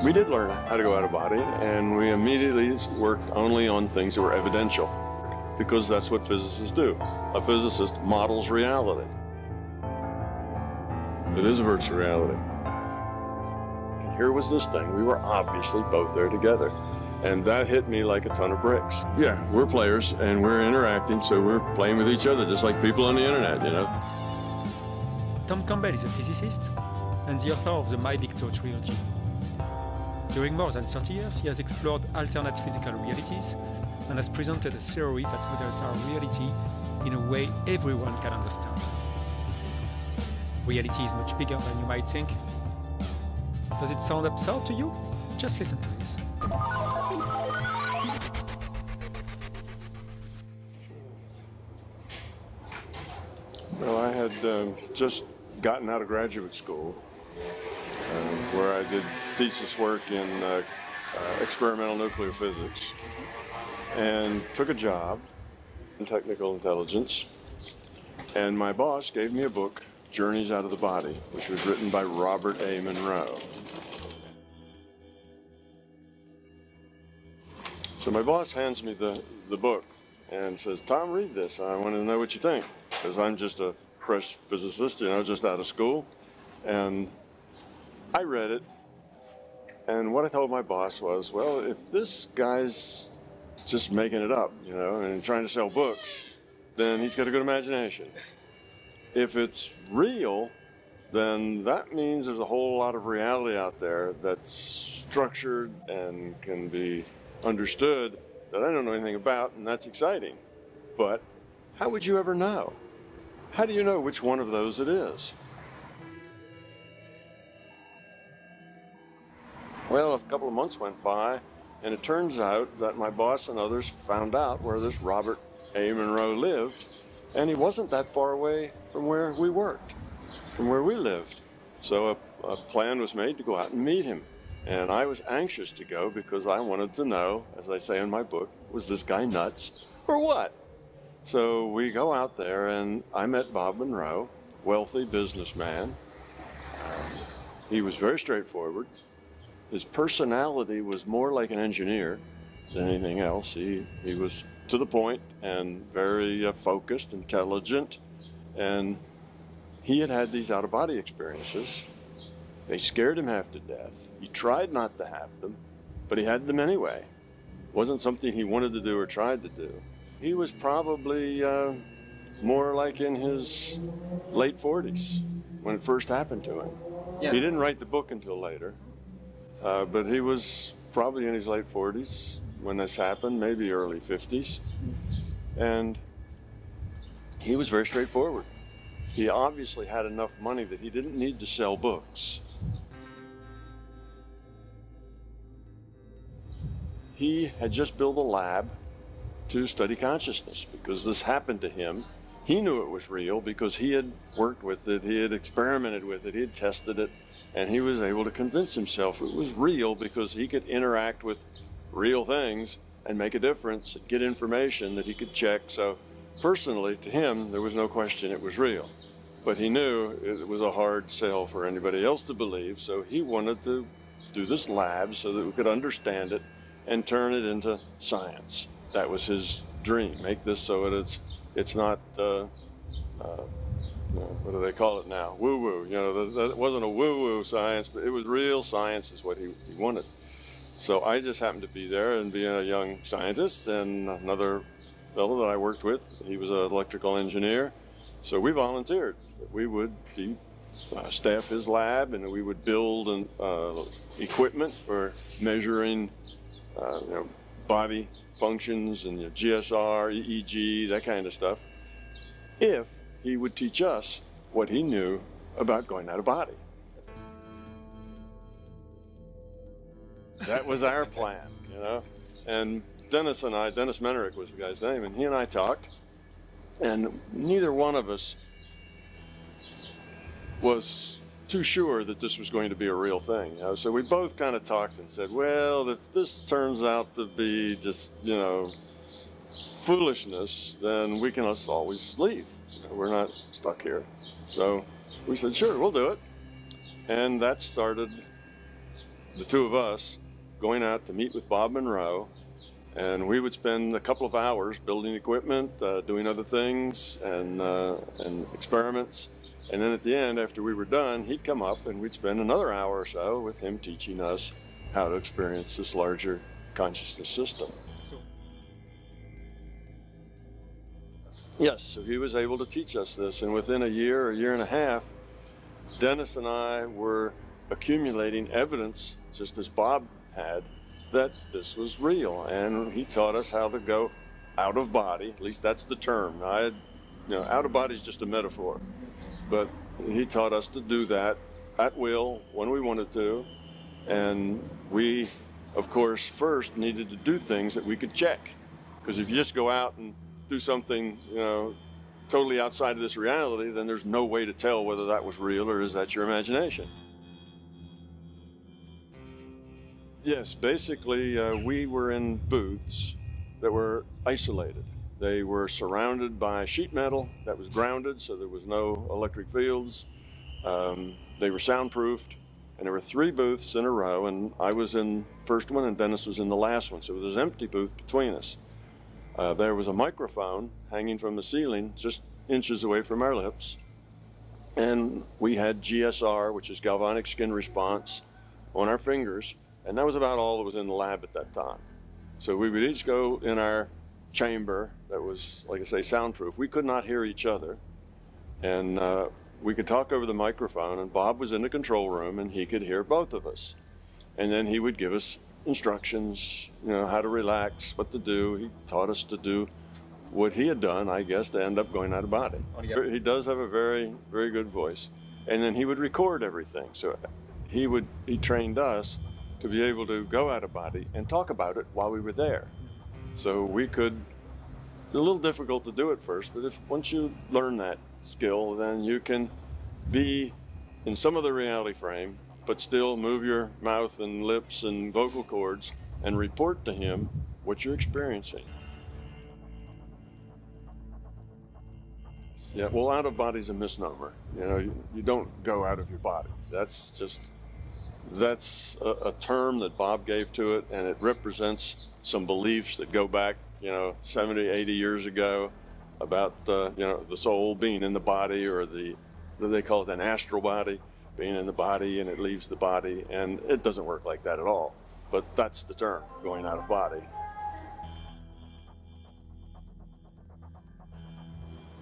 We did learn how to go out of body, and we immediately worked only on things that were evidential, because that's what physicists do. A physicist models reality. It is a virtual reality. And here was this thing. We were obviously both there together. And that hit me like a ton of bricks. Yeah, we're players and we're interacting, so we're playing with each other just like people on the internet, you know. Tom Campbell is a physicist and the author of the My Big Toe trilogy. During more than 30 years, he has explored alternate physical realities and has presented a theory that models our reality in a way everyone can understand. Reality is much bigger than you might think. Does it sound absurd to you? Just listen to this. Well, I had just gotten out of graduate school where I did thesis work in experimental nuclear physics and took a job in technical intelligence. And my boss gave me a book, Journeys Out of the Body, which was written by Robert A. Monroe. So my boss hands me the book and says, Tom, read this. I want to know what you think, because I'm just a fresh physicist, you know, just out of school. And I read it, and what I told my boss was, well, if this guy's just making it up, you know, and trying to sell books, then he's got a good imagination. If it's real, then that means there's a whole lot of reality out there that's structured and can be understood that I don't know anything about, and that's exciting. But how would you ever know? How do you know which one of those it is? Well, a couple of months went by, and it turns out that my boss and others found out where this Robert A. Monroe lived, and he wasn't that far away from where we worked, from where we lived. So a plan was made to go out and meet him. And I was anxious to go because I wanted to know, as I say in my book, was this guy nuts or what? So we go out there, and I met Bob Monroe, wealthy businessman. He was very straightforward. His personality was more like an engineer than anything else. He was to the point and very focused, intelligent, and he had had these out-of-body experiences. They scared him half to death. He tried not to have them, but he had them anyway. It wasn't something he wanted to do or tried to do. He was probably more like in his late 40s when it first happened to him. Yes. He didn't write the book until later, but he was probably in his late 40s when this happened, maybe early 50s. And he was very straightforward. He obviously had enough money that he didn't need to sell books. He had just built a lab to study consciousness because this happened to him. He knew it was real because he had worked with it, he had experimented with it, he had tested it, and he was able to convince himself it was real because he could interact with real things and make a difference and get information that he could check. So personally, to him, there was no question it was real. But he knew it was a hard sell for anybody else to believe, so he wanted to do this lab so that we could understand it and turn it into science. That was his dream, make this so that it's not, what do they call it now? Woo-woo. You know, that wasn't a woo-woo science, but it was real science is what he wanted. So I just happened to be there and being a young scientist, and another fellow that I worked with, he was an electrical engineer. So we volunteered that we would be staff his lab, and we would build equipment for measuring body functions and GSR, EEG, that kind of stuff, if he would teach us what he knew about going out of body. That was our plan, you know. And Dennis Mennerich was the guy's name, and he and I talked, and neither one of us was too sure that this was going to be a real thing. You know? So we both kind of talked and said, well, if this turns out to be just, you know, foolishness, then we can always leave. You know, we're not stuck here. So we said, sure, we'll do it. And that started the two of us, going out to meet with Bob Monroe, and we would spend a couple of hours building equipment, doing other things, and experiments. And then at the end, after we were done, he'd come up and we'd spend another hour or so with him teaching us how to experience this larger consciousness system. Yes, so he was able to teach us this, and within a year and a half, Dennis and I were accumulating evidence, just as Bob had, that this was real, and he taught us how to go out of body. At least that's the term. Out of body is just a metaphor, but he taught us to do that at will when we wanted to, and we, of course, first needed to do things that we could check, because if you just go out and do something, totally outside of this reality, then there's no way to tell whether that was real or is that your imagination. Yes, basically we were in booths that were isolated. They were surrounded by sheet metal that was grounded, so there was no electric fields. They were soundproofed, and there were 3 booths in a row, and I was in the first one and Dennis was in the last one, so there was an empty booth between us. There was a microphone hanging from the ceiling just inches away from our lips, and we had GSR, which is galvanic skin response, on our fingers, and that was about all that was in the lab at that time. So we would each go in our chamber that was, like I say, soundproof. We could not hear each other, and we could talk over the microphone, and Bob was in the control room and he could hear both of us. And then he would give us instructions, how to relax, what to do. He taught us to do what he had done, I guess, to end up going out of body. He does have a very, very good voice. And then he would record everything. So he trained us to be able to go out of body and talk about it while we were there. So we could, it's a little difficult to do at first, but once you learn that skill, then you can be in some of the reality frame, but still move your mouth and lips and vocal cords and report to him what you're experiencing. Yeah, well, out of body's a misnomer. You don't go out of your body. That's a term that Bob gave to it, and it represents some beliefs that go back, 70, 80 years ago about, the soul being in the body, or what do they call it, an astral body, being in the body and it leaves the body, and it doesn't work like that at all. But that's the term, going out of body.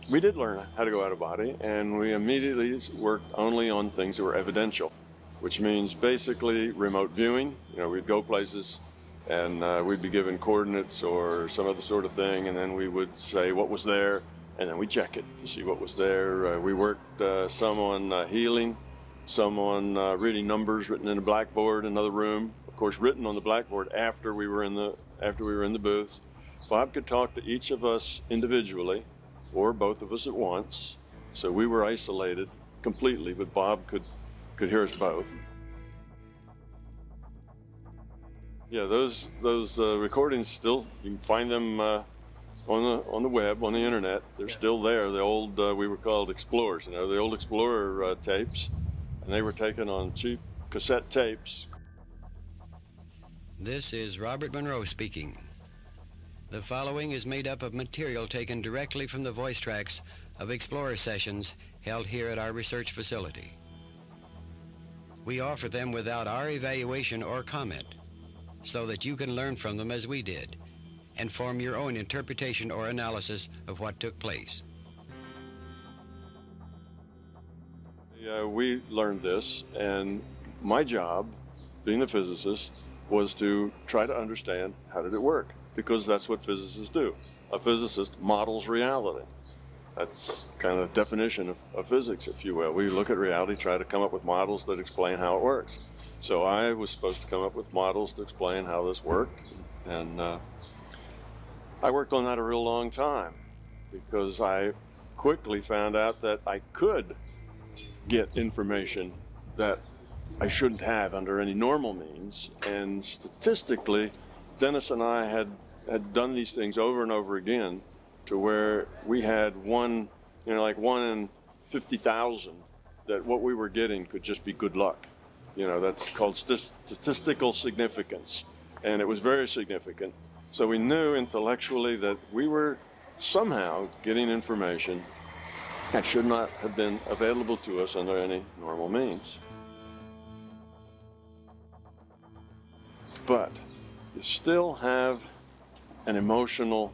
We did learn how to go out of body, and we immediately worked only on things that were evidential, which means basically remote viewing. We'd go places and we'd be given coordinates or some other sort of thing, and then we would say what was there, and then we'd check it to see what was there. We worked some on healing, some on reading numbers written in a blackboard in another room, of course written on the blackboard after we were in the booths. Bob could talk to each of us individually, or both of us at once, so we were isolated completely, but Bob could hear us both. Yeah, those recordings still, you can find them on the web, on the internet. They're still there. The old, we were called Explorers, the old Explorer tapes, and they were taken on cheap cassette tapes. This is Robert Monroe speaking. The following is made up of material taken directly from the voice tracks of Explorer sessions held here at our research facility. We offer them without our evaluation or comment, so that you can learn from them as we did, and form your own interpretation or analysis of what took place. We learned this, and my job, being a physicist, was to try to understand how did it work, because that's what physicists do. A physicist models reality. That's kind of the definition of physics, if you will. We look at reality, try to come up with models that explain how it works. So I was supposed to come up with models to explain how this worked, and I worked on that a real long time, because I quickly found out that I could get information that I shouldn't have under any normal means, and statistically, Dennis and I had done these things over and over again, to where we had one in 50,000, that what we were getting could just be good luck. You know, that's called statistical significance. And it was very significant. So we knew intellectually that we were somehow getting information that should not have been available to us under any normal means. But you still have an emotional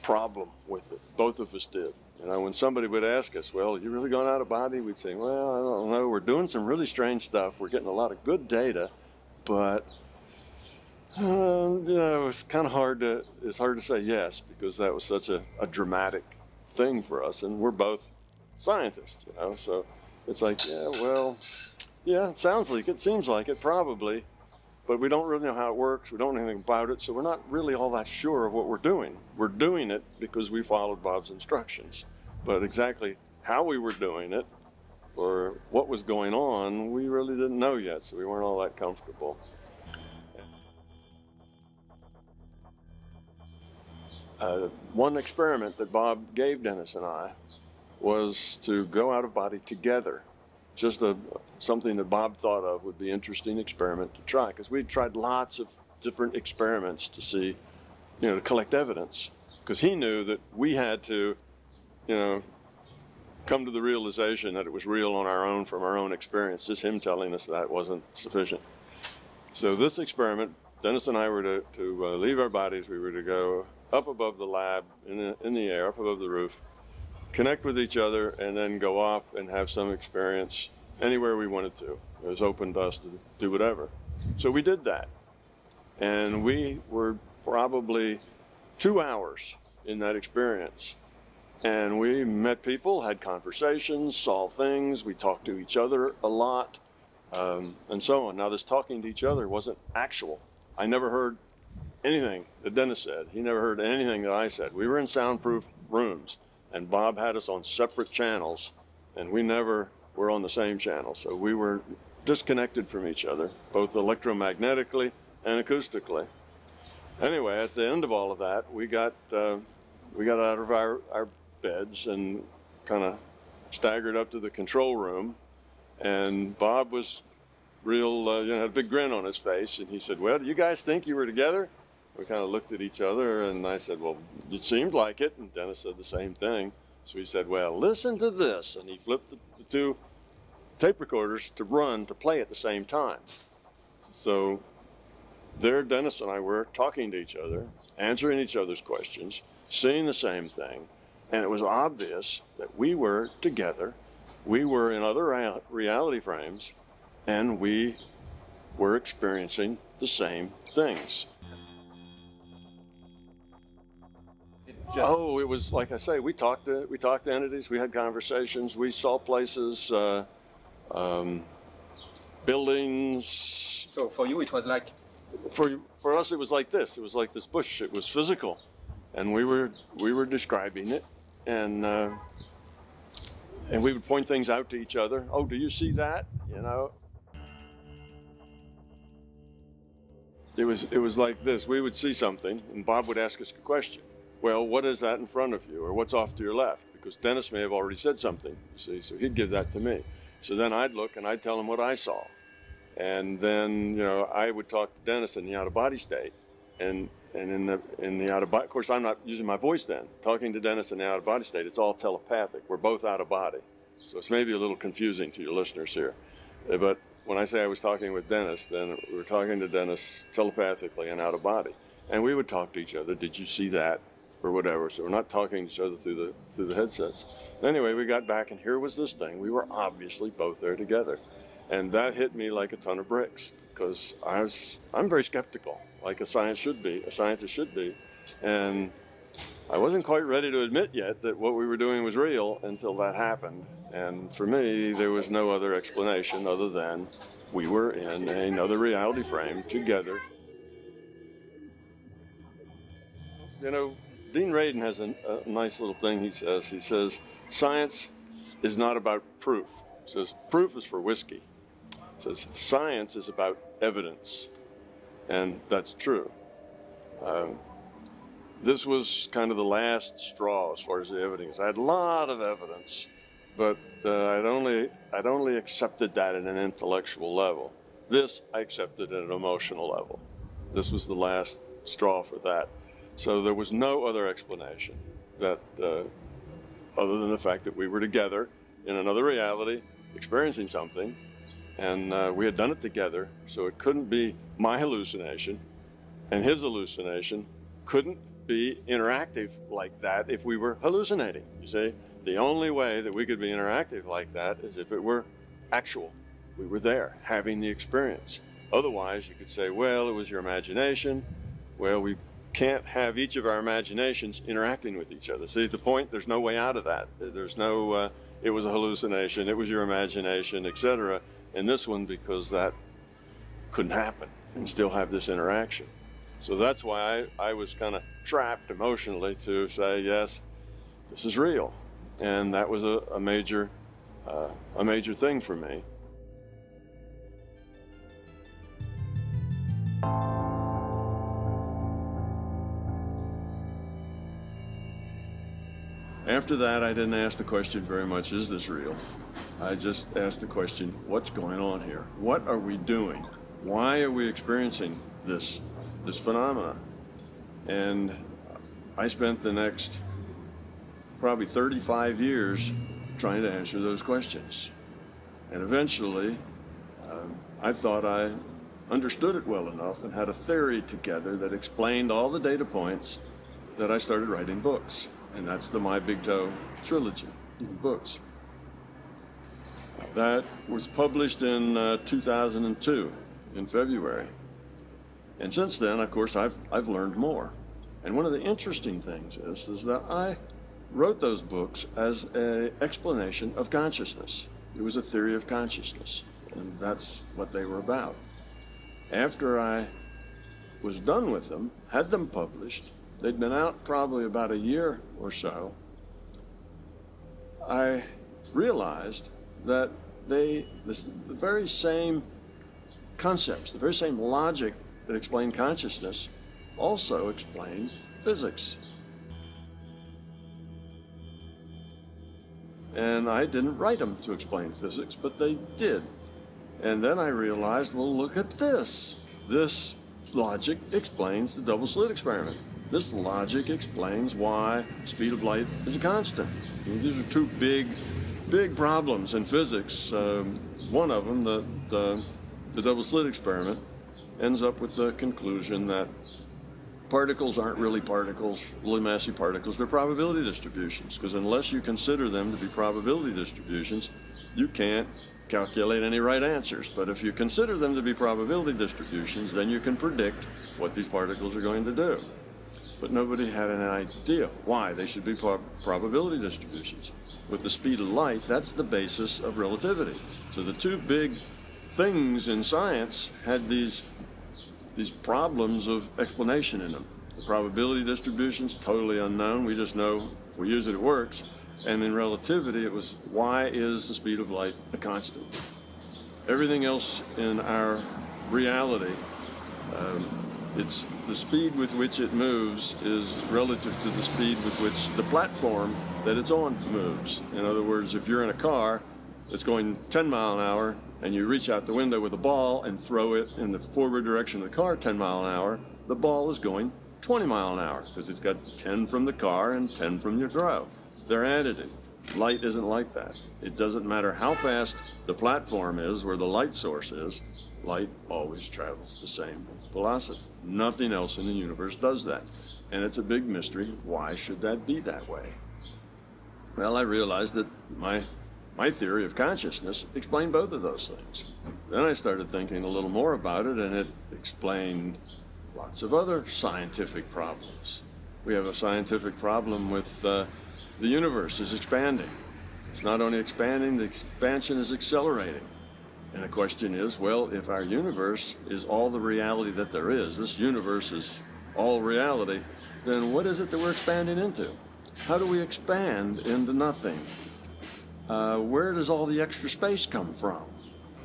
problem with it. Both of us did. You know, when somebody would ask us, well, you really going out of body? We'd say, well, I don't know. We're doing some really strange stuff. We're getting a lot of good data, but yeah, it was kind of hard to say yes, because that was such a dramatic thing for us. And we're both scientists, you know, so it's like, yeah, well, yeah, it sounds like it, seems like it, probably, but we don't really know how it works. We don't know anything about it, so we're not really all that sure of what we're doing. We're doing it because we followed Bob's instructions, but exactly how we were doing it or what was going on, we really didn't know yet, so we weren't all that comfortable. One experiment that Bob gave Dennis and I was to go out of body together. Just something that Bob thought of would be an interesting experiment to try, because we'd tried lots of different experiments to see, you know, to collect evidence, because he knew that we had to, you know, come to the realization that it was real on our own from our own experience. Just him telling us that wasn't sufficient. So this experiment, Dennis and I were to leave our bodies. We were to go up above the lab, in the air, up above the roof, connect with each other, and then go off and have some experience anywhere we wanted to. It was open to us to do whatever. So we did that. And we were probably 2 hours in that experience. And we met people, had conversations, saw things, we talked to each other a lot, and so on. Now, this talking to each other wasn't actual. I never heard anything that Dennis said. He never heard anything that I said. We were in soundproof rooms, and Bob had us on separate channels, and we never were on the same channel. So we were disconnected from each other, both electromagnetically and acoustically. Anyway, at the end of all of that, we got out of our beds and kind of staggered up to the control room, and Bob was real, had a big grin on his face, and he said, well, do you guys think you were together? We kind of looked at each other, and I said, well, it seemed like it, and Dennis said the same thing. So he said, well, listen to this, and he flipped the two tape recorders to play at the same time. So there Dennis and I were talking to each other, answering each other's questions, seeing the same thing, and it was obvious that we were together, we were in other reality frames, and we were experiencing the same things. Oh, it was, like I say, we talked to entities, we had conversations, we saw places, buildings. So for you, it was like? For us, it was like this. It was like this bush. It was physical, and we were describing it, and we would point things out to each other. Oh, do you see that? You know. It was like this. We would see something, and Bob would ask us a question. Well, what is that in front of you, or what's off to your left? Because Dennis may have already said something, you see, so he'd give that to me. So then I'd look and I'd tell him what I saw. And then, you know, I would talk to Dennis in the out-of-body state. And in the out-of-body, of course, I'm not using my voice then. Talking to Dennis in the out-of-body state, it's all telepathic. We're both out of body. So it's maybe a little confusing to your listeners here. But when I say I was talking with Dennis, then we were talking to Dennis telepathically and out of body. And we would talk to each other, did you see that? Or whatever. So we're not talking to each other through the headsets. Anyway, we got back, and here was this thing. We were obviously both there together. And that hit me like a ton of bricks, because I'm very skeptical, like a scientist should be. And I wasn't quite ready to admit yet that what we were doing was real until that happened. And for me, there was no other explanation other than we were in another reality frame together. You know, Dean Radin has a nice little thing he says. He says, science is not about proof. He says, proof is for whiskey. He says, science is about evidence. And that's true. This was kind of the last straw as far as the evidence. I had a lot of evidence, but I'd only accepted that at an intellectual level. This I accepted at an emotional level. This was the last straw for that. So there was no other explanation that, other than the fact that we were together in another reality, experiencing something, and we had done it together, so it couldn't be my hallucination, and his hallucination couldn't be interactive like that if we were hallucinating. You see, the only way that we could be interactive like that is if it were actual. We were there, having the experience. Otherwise, you could say, well, it was your imagination. Well, we can't have each of our imaginations interacting with each other. See the point? There's no way out of that. There's no, it was a hallucination, it was your imagination, etc. In this one, because that couldn't happen and still have this interaction. So that's why I was kind of trapped emotionally to say, yes, this is real. And that was a major thing for me. After that, I didn't ask the question very much, is this real? I just asked the question, what's going on here? What are we doing? Why are we experiencing this phenomena? And I spent the next probably 35 years trying to answer those questions. And eventually, I thought I understood it well enough and had a theory together that explained all the data points that I started writing books. And that's the My Big Toe trilogy of books. That was published in 2002, in February. And since then, of course, I've learned more. And one of the interesting things is that I wrote those books as an explanation of consciousness. It was a theory of consciousness, and that's what they were about. After I was done with them, had them published, they'd been out probably about a year or so, I realized that the very same concepts, the very same logic that explained consciousness also explained physics. And I didn't write them to explain physics, but they did. And then I realized, well, look at this. This logic explains the double slit experiment. This logic explains why speed of light is a constant. These are two big problems in physics. One of them, the double slit experiment, ends up with the conclusion that particles aren't really particles, really massive particles, they're probability distributions, because unless you consider them to be probability distributions, you can't calculate any right answers. But if you consider them to be probability distributions, then you can predict what these particles are going to do. But nobody had an idea why they should be probability distributions. With the speed of light, that's the basis of relativity. So the two big things in science had these problems of explanation in them. The probability distributions, totally unknown. We just know if we use it, it works. And in relativity, it was, why is the speed of light a constant? Everything else in our reality, it's the speed with which it moves is relative to the speed with which the platform that it's on moves. In other words, if you're in a car that's going 10 miles an hour and you reach out the window with a ball and throw it in the forward direction of the car 10 miles an hour, the ball is going 20 miles an hour because it's got 10 from the car and 10 from your throw. They're additive. Light isn't like that. It doesn't matter how fast the platform is where the light source is, light always travels the same velocity. Nothing else in the universe does that. And it's a big mystery. Why should that be that way? Well, I realized that my theory of consciousness explained both of those things. Then I started thinking a little more about it, and it explained lots of other scientific problems. We have a scientific problem with the universe is expanding. It's not only expanding, the expansion is accelerating. And the question is, well, if our universe is all the reality that there is, this universe is all reality, then what is it that we're expanding into? How do we expand into nothing? Where does all the extra space come from?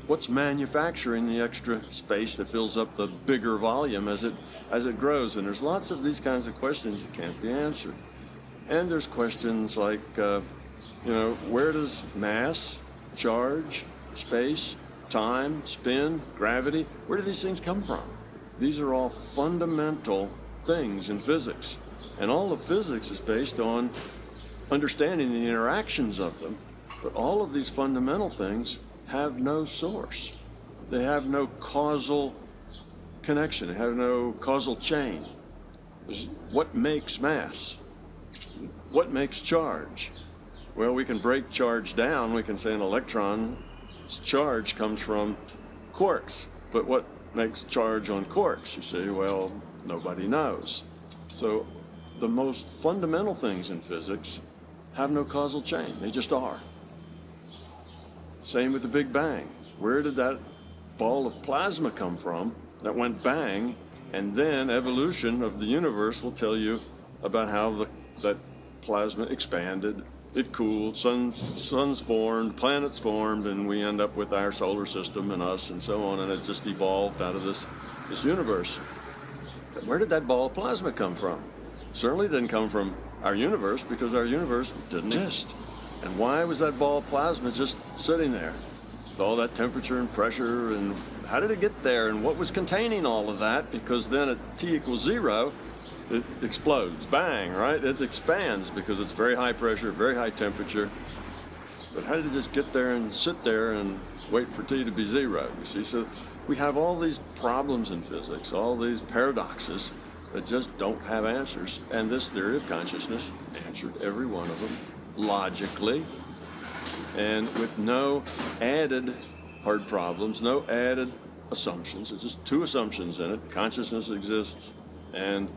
What's manufacturing the extra space that fills up the bigger volume as it grows? And there's lots of these kinds of questions that can't be answered. And there's questions like, You know, where does mass, charge, space, time, spin, gravity, where do these things come from? These are all fundamental things in physics. And all of physics is based on understanding the interactions of them. But all of these fundamental things have no source. They have no causal connection. They have no causal chain. What makes mass? What makes charge? Well, we can break charge down. We can say an electron's charge comes from quarks. But what makes charge on quarks? You say, well, nobody knows. So the most fundamental things in physics have no causal chain. They just are. Same with the Big Bang. Where did that ball of plasma come from that went bang? And then evolution of the universe will tell you about how that plasma expanded, it cooled, suns formed, planets formed, and we end up with our solar system and us and so on, and it just evolved out of this universe. But where did that ball of plasma come from? Certainly didn't come from our universe, because our universe didn't exist. And why was that ball of plasma just sitting there with all that temperature and pressure, and how did it get there, and what was containing all of that? Because then at t = 0, it explodes, bang, right? It expands because it's very high pressure, very high temperature. But how did it just get there and sit there and wait for t to be 0, you see? So we have all these problems in physics, all these paradoxes that just don't have answers. And this theory of consciousness answered every one of them logically, and with no added hard problems, no added assumptions. It's just two assumptions in it. Consciousness exists and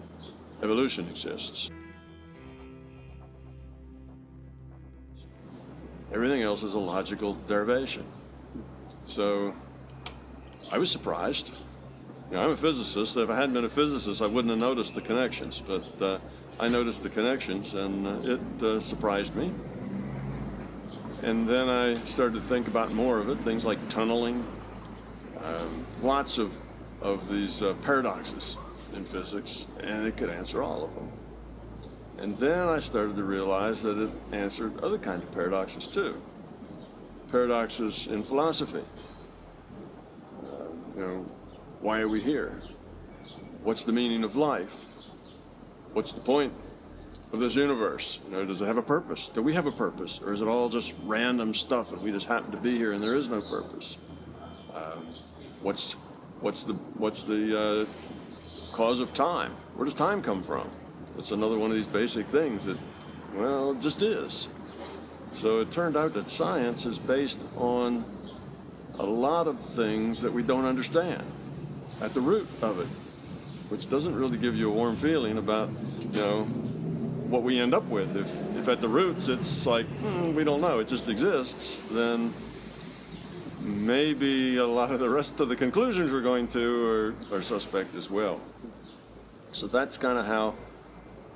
evolution exists. Everything else is a logical derivation. So I was surprised. You know, I'm a physicist. If I hadn't been a physicist, I wouldn't have noticed the connections. But I noticed the connections, and it surprised me. And then I started to think about more of it, things like tunneling, lots of these paradoxes in physics, and it could answer all of them. And then I started to realize that it answered other kinds of paradoxes too. Paradoxes in philosophy. You know, why are we here? What's the meaning of life? What's the point of this universe? You know, does it have a purpose? Do we have a purpose? Or is it all just random stuff and we just happen to be here and there is no purpose? What's the cause of time? Where does time come from? It's another one of these basic things that, well, it just is. So it turned out that science is based on a lot of things that we don't understand at the root of it, which doesn't really give you a warm feeling about, you know, what we end up with. If at the roots it's like, we don't know, it just exists, then maybe a lot of the rest of the conclusions we're going to are suspect as well. So that's kind of how,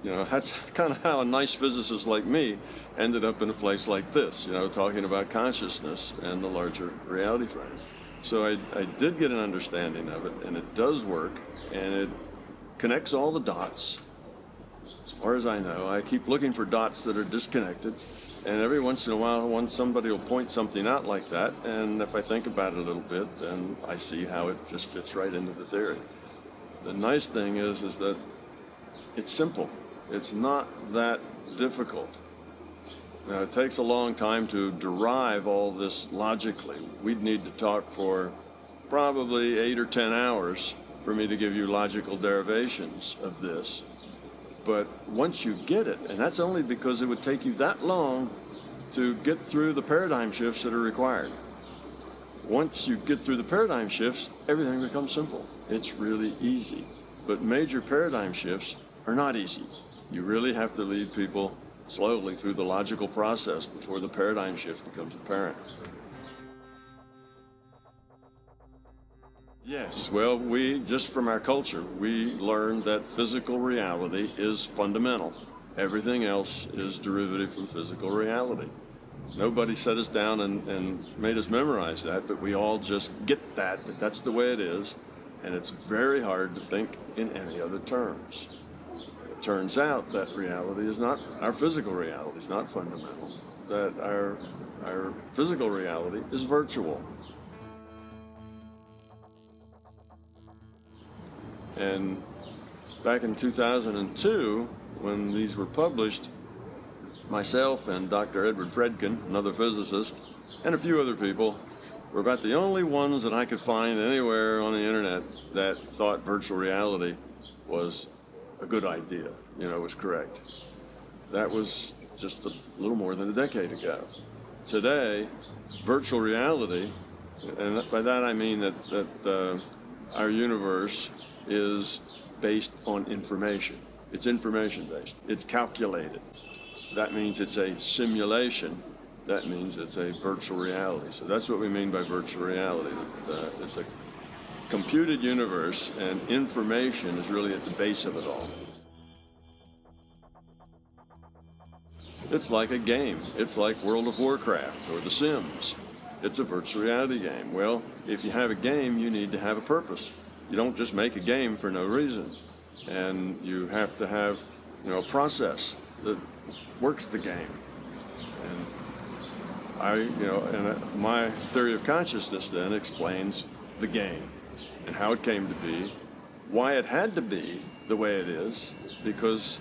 you know, that's kind of how a nice physicist like me ended up in a place like this, you know, talking about consciousness and the larger reality frame. So I did get an understanding of it, and it does work, and it connects all the dots. As far as I know, I keep looking for dots that are disconnected, and every once in a while, somebody will point something out like that, and if I think about it a little bit, then I see how it just fits right into the theory. The nice thing is that it's simple. It's not that difficult. Now, it takes a long time to derive all this logically. We'd need to talk for probably 8 or 10 hours for me to give you logical derivations of this. But once you get it, and that's only because it would take you that long to get through the paradigm shifts that are required. Once you get through the paradigm shifts, everything becomes simple. It's really easy. But major paradigm shifts are not easy. You really have to lead people slowly through the logical process before the paradigm shift becomes apparent. Yes, well, just from our culture, we learned that physical reality is fundamental. Everything else is derivative from physical reality. Nobody set us down and made us memorize that, but we all just get that that's the way it is, and it's very hard to think in any other terms. It turns out that reality is not, our physical reality is not fundamental. that our physical reality is virtual. And back in 2002, when these were published, myself and Dr. Edward Fredkin, another physicist, and a few other people were about the only ones that I could find anywhere on the internet that thought virtual reality was a good idea, was correct. That was just a little more than a decade ago. Today, virtual reality, and by that I mean that our universe is based on information. It's information-based. It's calculated. That means it's a simulation. That means it's a virtual reality. So that's what we mean by virtual reality. It's a computed universe, and information is really at the base of it all. It's like a game. It's like World of Warcraft or The Sims. It's a virtual reality game. Well, if you have a game, you need to have a purpose. You don't just make a game for no reason. And you have to have, a process that works the game. And my theory of consciousness then explains the game and how it came to be, why it had to be the way it is, because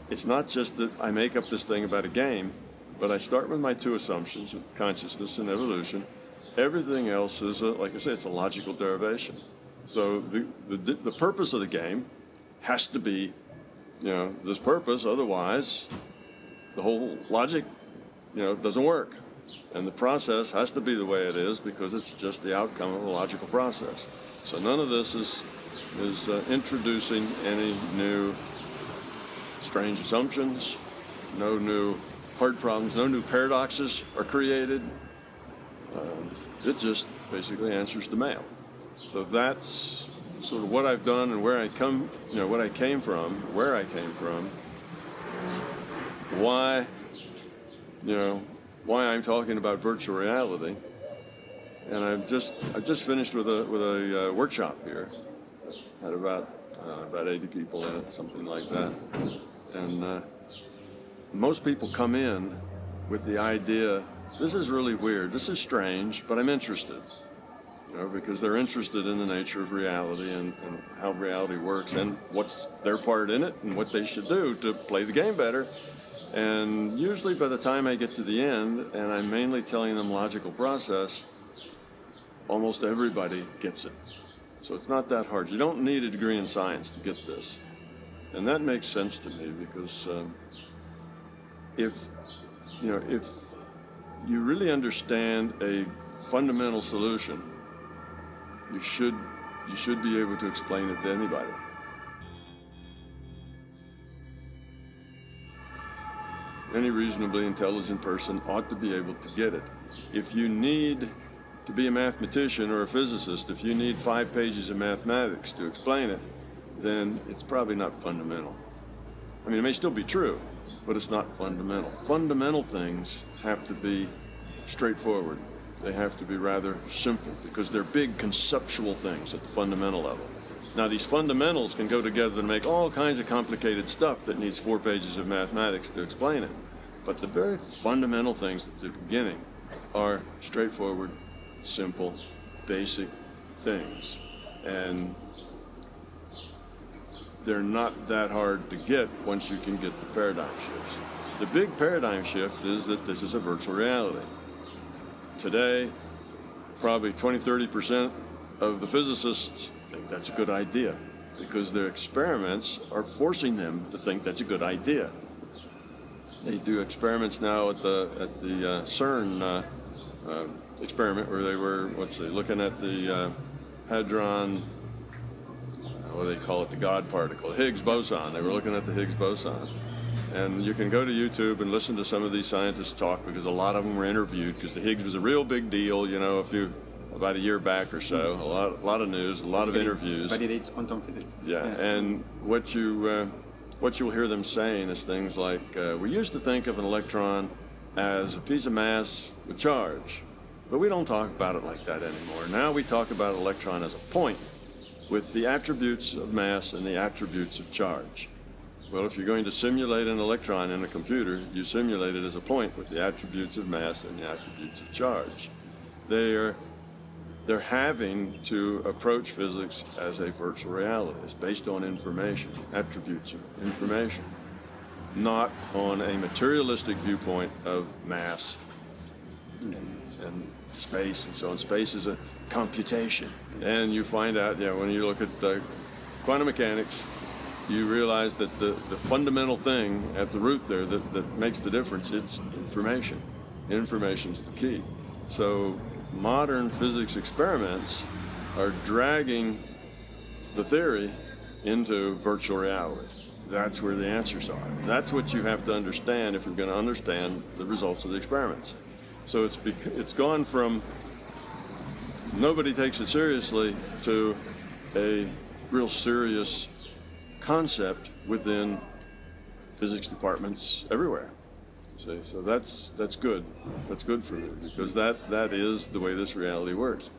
it's not just that I make up this thing about a game, but I start with my two assumptions, consciousness and evolution. Everything else is, like I say, it's a logical derivation. So the purpose of the game has to be, this purpose, otherwise the whole logic, doesn't work. And the process has to be the way it is because it's just the outcome of a logical process. So none of this is introducing any new strange assumptions, no new hard problems, no new paradoxes are created. It just basically answers the mail. So that's sort of what I've done and where I come, where I came from, why, why I'm talking about virtual reality. And I've just finished with a workshop here. Had about 80 people in it, something like that. And most people come in with the idea, this is really weird, this is strange, but I'm interested. Because they're interested in the nature of reality and how reality works and what's their part in it and what they should do to play the game better. And usually by the time I get to the end, and I'm mainly telling them logical process, almost everybody gets it. So it's not that hard. You don't need a degree in science to get this. And that makes sense to me because if you really understand a fundamental solution, you should be able to explain it to anybody. Any reasonably intelligent person ought to be able to get it. If you need to be a mathematician or a physicist, if you need 5 pages of mathematics to explain it, then it's probably not fundamental. I mean, it may still be true, but it's not fundamental. Fundamental things have to be straightforward. They have to be rather simple because they're big conceptual things at the fundamental level. Now, these fundamentals can go together and make all kinds of complicated stuff that needs 4 pages of mathematics to explain it. But the very fundamental things at the beginning are straightforward, simple, basic things. And they're not that hard to get once you can get the paradigm shifts. The big paradigm shift is that this is a virtual reality. Today, probably 20–30% of the physicists think that's a good idea because their experiments are forcing them to think that's a good idea. They do experiments now at the CERN experiment where they were, looking at the hadron, what do they call it, the God particle, Higgs boson. They were looking at the Higgs boson. And you can go to YouTube and listen to some of these scientists talk because a lot of them were interviewed because the Higgs was a real big deal, about a year back or so. A lot of news, a lot of interviews. Validates quantum physics. Yeah, and what you'll hear them saying is things like, we used to think of an electron as a piece of mass with charge, but we don't talk about it like that anymore. Now we talk about an electron as a point with the attributes of mass and the attributes of charge. Well, if you're going to simulate an electron in a computer, you simulate it as a point with the attributes of mass and the attributes of charge. They're having to approach physics as a virtual reality. It's based on information, attributes of information, not on a materialistic viewpoint of mass and space and so on. Space is a computation. And you find out, when you look at quantum mechanics, you realize that the fundamental thing at the root there that makes the difference, it's information. Information's the key. So modern physics experiments are dragging the theory into virtual reality. That's where the answers are. That's what you have to understand if you're going to understand the results of the experiments. So it's gone from nobody takes it seriously to a real serious concept within physics departments everywhere. See, so that's good. That's good for me, because that is the way this reality works.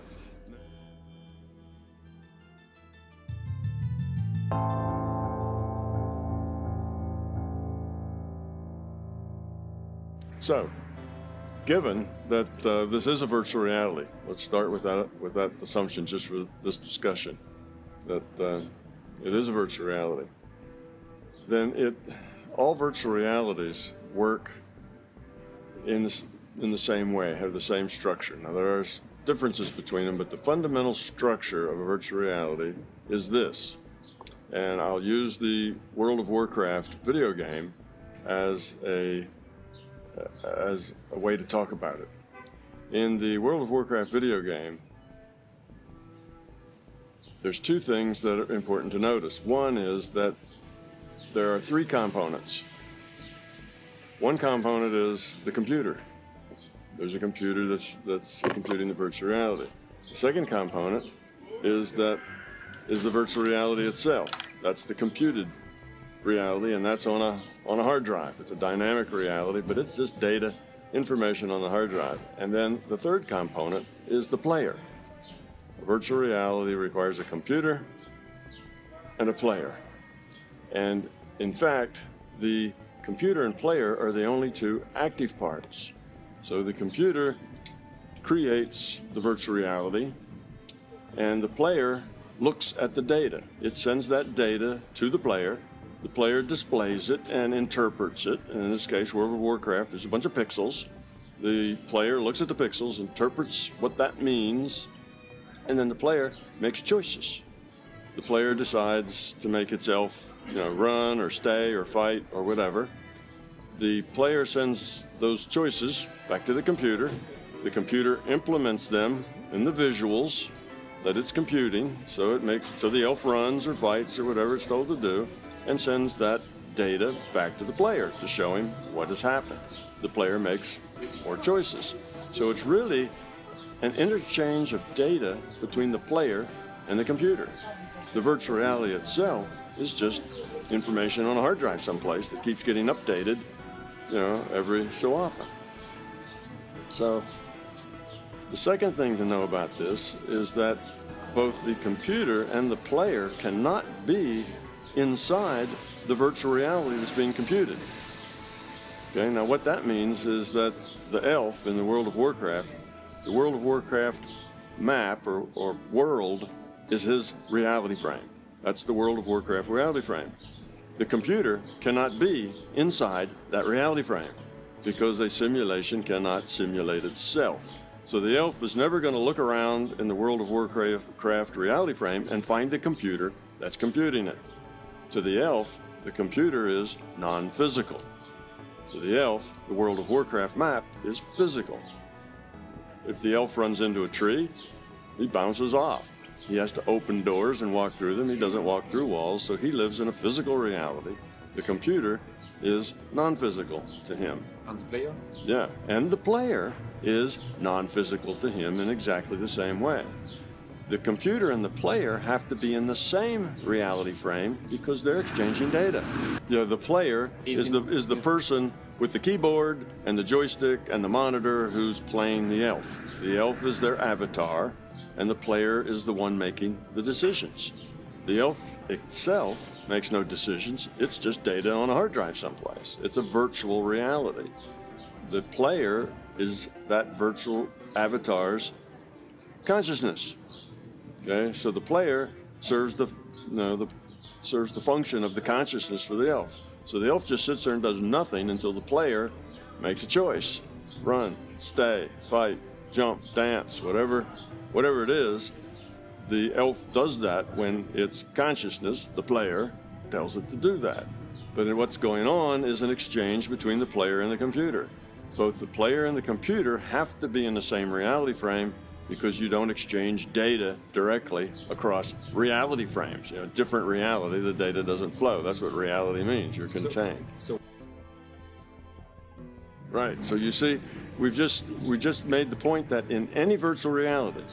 So, given that this is a virtual reality, let's start with that assumption just for this discussion, that it is a virtual reality. Then all virtual realities work in the same way, have the same structure. Now there are differences between them, but the fundamental structure of a virtual reality is this. And I'll use the World of Warcraft video game as a way to talk about it. In the World of Warcraft video game, there's two things that are important to notice. One is that there are three components. One component is the computer. There's a computer that's computing the virtual reality. The second component is the virtual reality itself. That's the computed reality, and that's on a hard drive. It's a dynamic reality, but it's just data, information on the hard drive. And then the third component is the player. Virtual reality requires a computer and a player. And in fact, the computer and player are the only two active parts. So the computer creates the virtual reality, and the player looks at the data. It sends that data to the player. The player displays it and interprets it. And in this case, World of Warcraft, there's a bunch of pixels. The player looks at the pixels, interprets what that means, and then the player makes choices. The player decides to make its elf, run or stay or fight or whatever. The player sends those choices back to the computer. The computer implements them in the visuals that it's computing, so the elf runs or fights or whatever it's told to do, and sends that data back to the player to show him what has happened. The player makes more choices. So it's really an interchange of data between the player and the computer. The virtual reality itself is just information on a hard drive someplace that keeps getting updated, every so often. So the second thing to know about this is that both the computer and the player cannot be inside the virtual reality that's being computed. Okay, now what that means is that the elf in the World of Warcraft, the World of Warcraft map or world is his reality frame. That's the World of Warcraft reality frame. The computer cannot be inside that reality frame because a simulation cannot simulate itself. So the elf is never going to look around in the World of Warcraft reality frame and find the computer that's computing it. To the elf, the computer is non-physical. To the elf, the World of Warcraft map is physical. If the elf runs into a tree, he bounces off. He has to open doors and walk through them. He doesn't walk through walls, so he lives in a physical reality. The computer is non-physical to him. And the player? Yeah, and the player is non-physical to him in exactly the same way. The computer and the player have to be in the same reality frame because they're exchanging data. The player is the person with the keyboard and the joystick and the monitor who's playing the elf. The elf is their avatar, and the player is the one making the decisions. The elf itself makes no decisions. It's just data on a hard drive someplace. It's a virtual reality. The player is that virtual avatar's consciousness. Okay, so the player serves the function of the consciousness for the elf. So the elf just sits there and does nothing until the player makes a choice: run, stay, fight, jump, dance, whatever it is. The elf does that when its consciousness, the player, tells it to do that. But what's going on is an exchange between the player and the computer. Both the player and the computer have to be in the same reality frame, because you don't exchange data directly across reality frames. You know, different reality, the data doesn't flow. That's what reality means. You're contained. Right. So you see, we just made the point that in any virtual reality,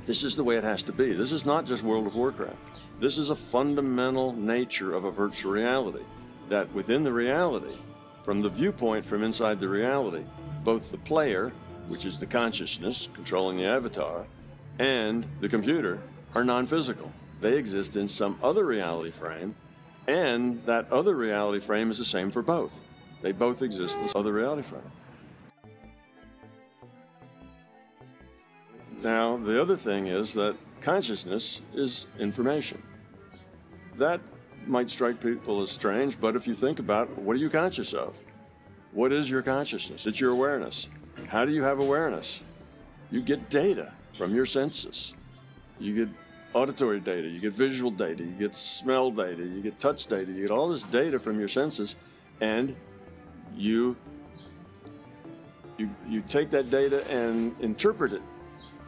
this is the way it has to be. This is not just World of Warcraft. This is a fundamental nature of a virtual reality, that within the reality, from the viewpoint from inside the reality, both the player, which is the consciousness controlling the avatar, and the computer are non-physical. They exist in some other reality frame, and that other reality frame is the same for both. They both exist in this other reality frame. Now, the other thing is that consciousness is information. That might strike people as strange, but if you think about it, what are you conscious of? What is your consciousness? It's your awareness. How do you have awareness? You get data from your senses. You get auditory data, you get visual data, you get smell data, you get touch data, you get all this data from your senses, and you take that data and interpret it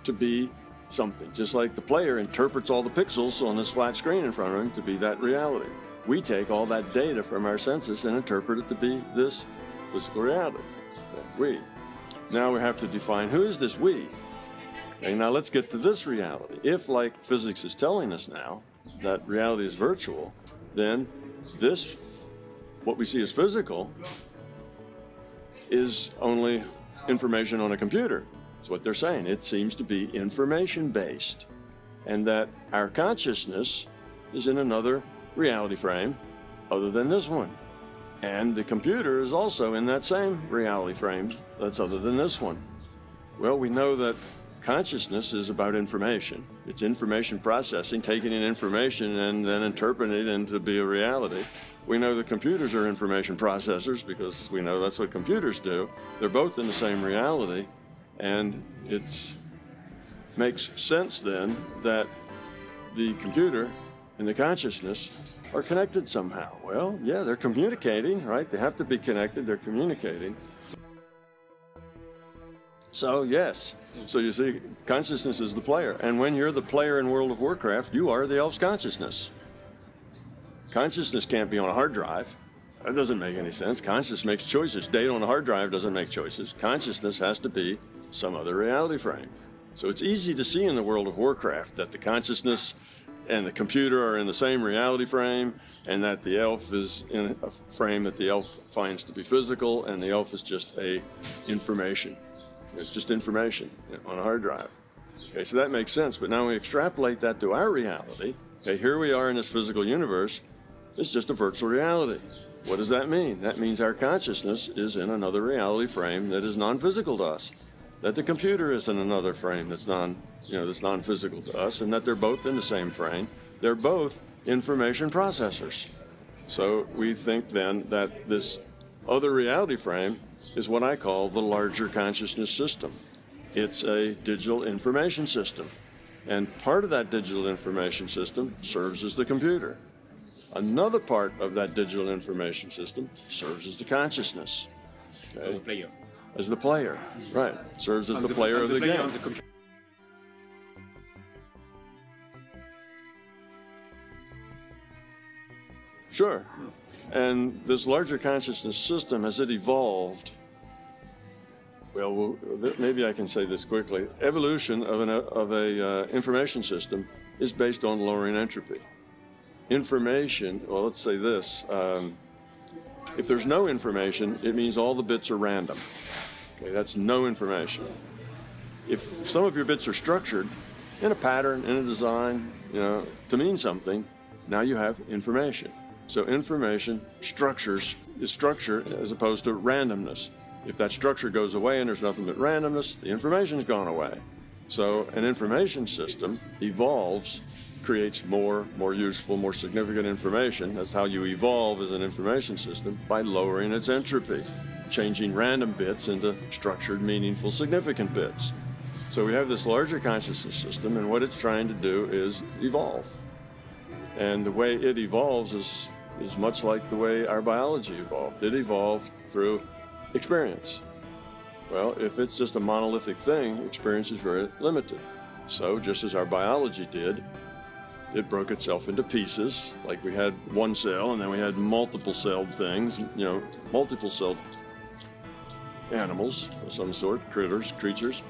to be something, just like the player interprets all the pixels on this flat screen in front of him to be that reality. We take all that data from our senses and interpret it to be this physical reality. We. Now we have to define, who is this we? Okay, now let's get to this reality. If, like physics is telling us now, that reality is virtual, then this, what we see as physical, is only information on a computer. That's what they're saying. It seems to be information-based, and that our consciousness is in another reality frame other than this one. And the computer is also in that same reality frame that's other than this one. Well, we know that consciousness is about information. It's information processing, taking in information and then interpreting it into be a reality. We know that computers are information processors because we know that's what computers do. They're both in the same reality, and it makes sense then that the computer and the consciousness are connected somehow. Well, yeah, they're communicating, right? They have to be connected, they're communicating. So, yes. So you see, consciousness is the player. And when you're the player in World of Warcraft, you are the elf's consciousness. Consciousness can't be on a hard drive. That doesn't make any sense. Consciousness makes choices. Data on a hard drive doesn't make choices. Consciousness has to be some other reality frame. So it's easy to see in the World of Warcraft that the consciousness and the computer are in the same reality frame, and that the elf is in a frame that the elf finds to be physical, and the elf is just information. It's just information on a hard drive. Okay, so that makes sense, but now we extrapolate that to our reality. Okay, here we are in this physical universe. It's just a virtual reality. What does that mean? That means our consciousness is in another reality frame that is non-physical to us. That the computer is in another frame that's non-physical to us, and that they're both in the same frame. They're both information processors. So we think then that this other reality frame is what I call the larger consciousness system. It's a digital information system, and part of that digital information system serves as the computer. Another part of that digital information system serves as the consciousness. Okay? So the player. As the player, right. Serves as the player of the game. Sure. And this larger consciousness system, as it evolved, well, maybe I can say this quickly. Evolution of an information system is based on lowering entropy. Information, well, let's say this. If there's no information, it means all the bits are random. Okay, that's no information. If some of your bits are structured, in a pattern, in a design, to mean something. Now you have information. So information is structure as opposed to randomness. If that structure goes away and there's nothing but randomness, the information's gone away. So an information system evolves, creates more useful, more significant information. That's how you evolve as an information system, by lowering its entropy, changing random bits into structured, meaningful, significant bits. So we have this larger consciousness system, and what it's trying to do is evolve. And the way it evolves is much like the way our biology evolved. It evolved through experience. Well, if it's just a monolithic thing, experience is very limited. So just as our biology did, it broke itself into pieces. Like we had one cell, and then we had multiple celled things, multiple celled animals of some sort, creatures.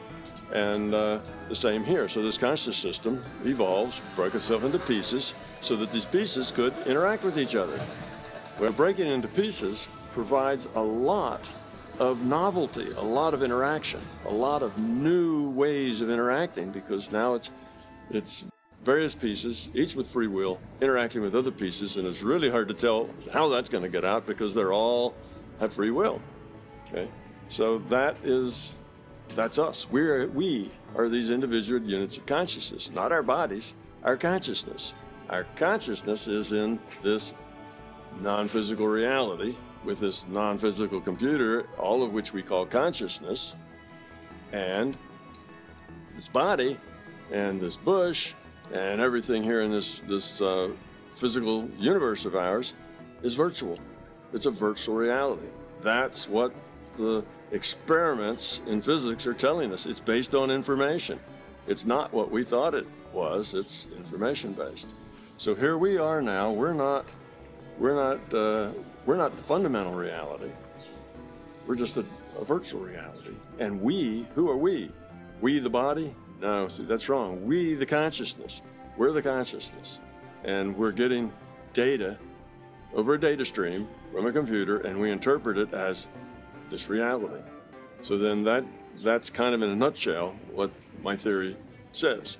And the same here. So this conscious system evolves, broke itself into pieces, so that these pieces could interact with each other. Well, breaking into pieces provides a lot of novelty, a lot of interaction, a lot of new ways of interacting, because now it's various pieces, each with free will, interacting with other pieces, and it's really hard to tell how that's going to get out because they're all have free will. Okay, so that's us. We are these individual units of consciousness, not our bodies, our consciousness. Our consciousness is in this non-physical reality with this non-physical computer, all of which we call consciousness, and this body and this bush and everything here in this physical universe of ours is virtual. It's a virtual reality. That's what the experiments in physics are telling us. It's based on information. It's not what we thought it was. It's information based. So here we are now. We're not the fundamental reality. We're just a virtual reality. And who are we? We the body? No, see, that's wrong. We the consciousness. We're the consciousness. And we're getting data over a data stream from a computer, and we interpret it as this reality. So then that's kind of in a nutshell what my theory says.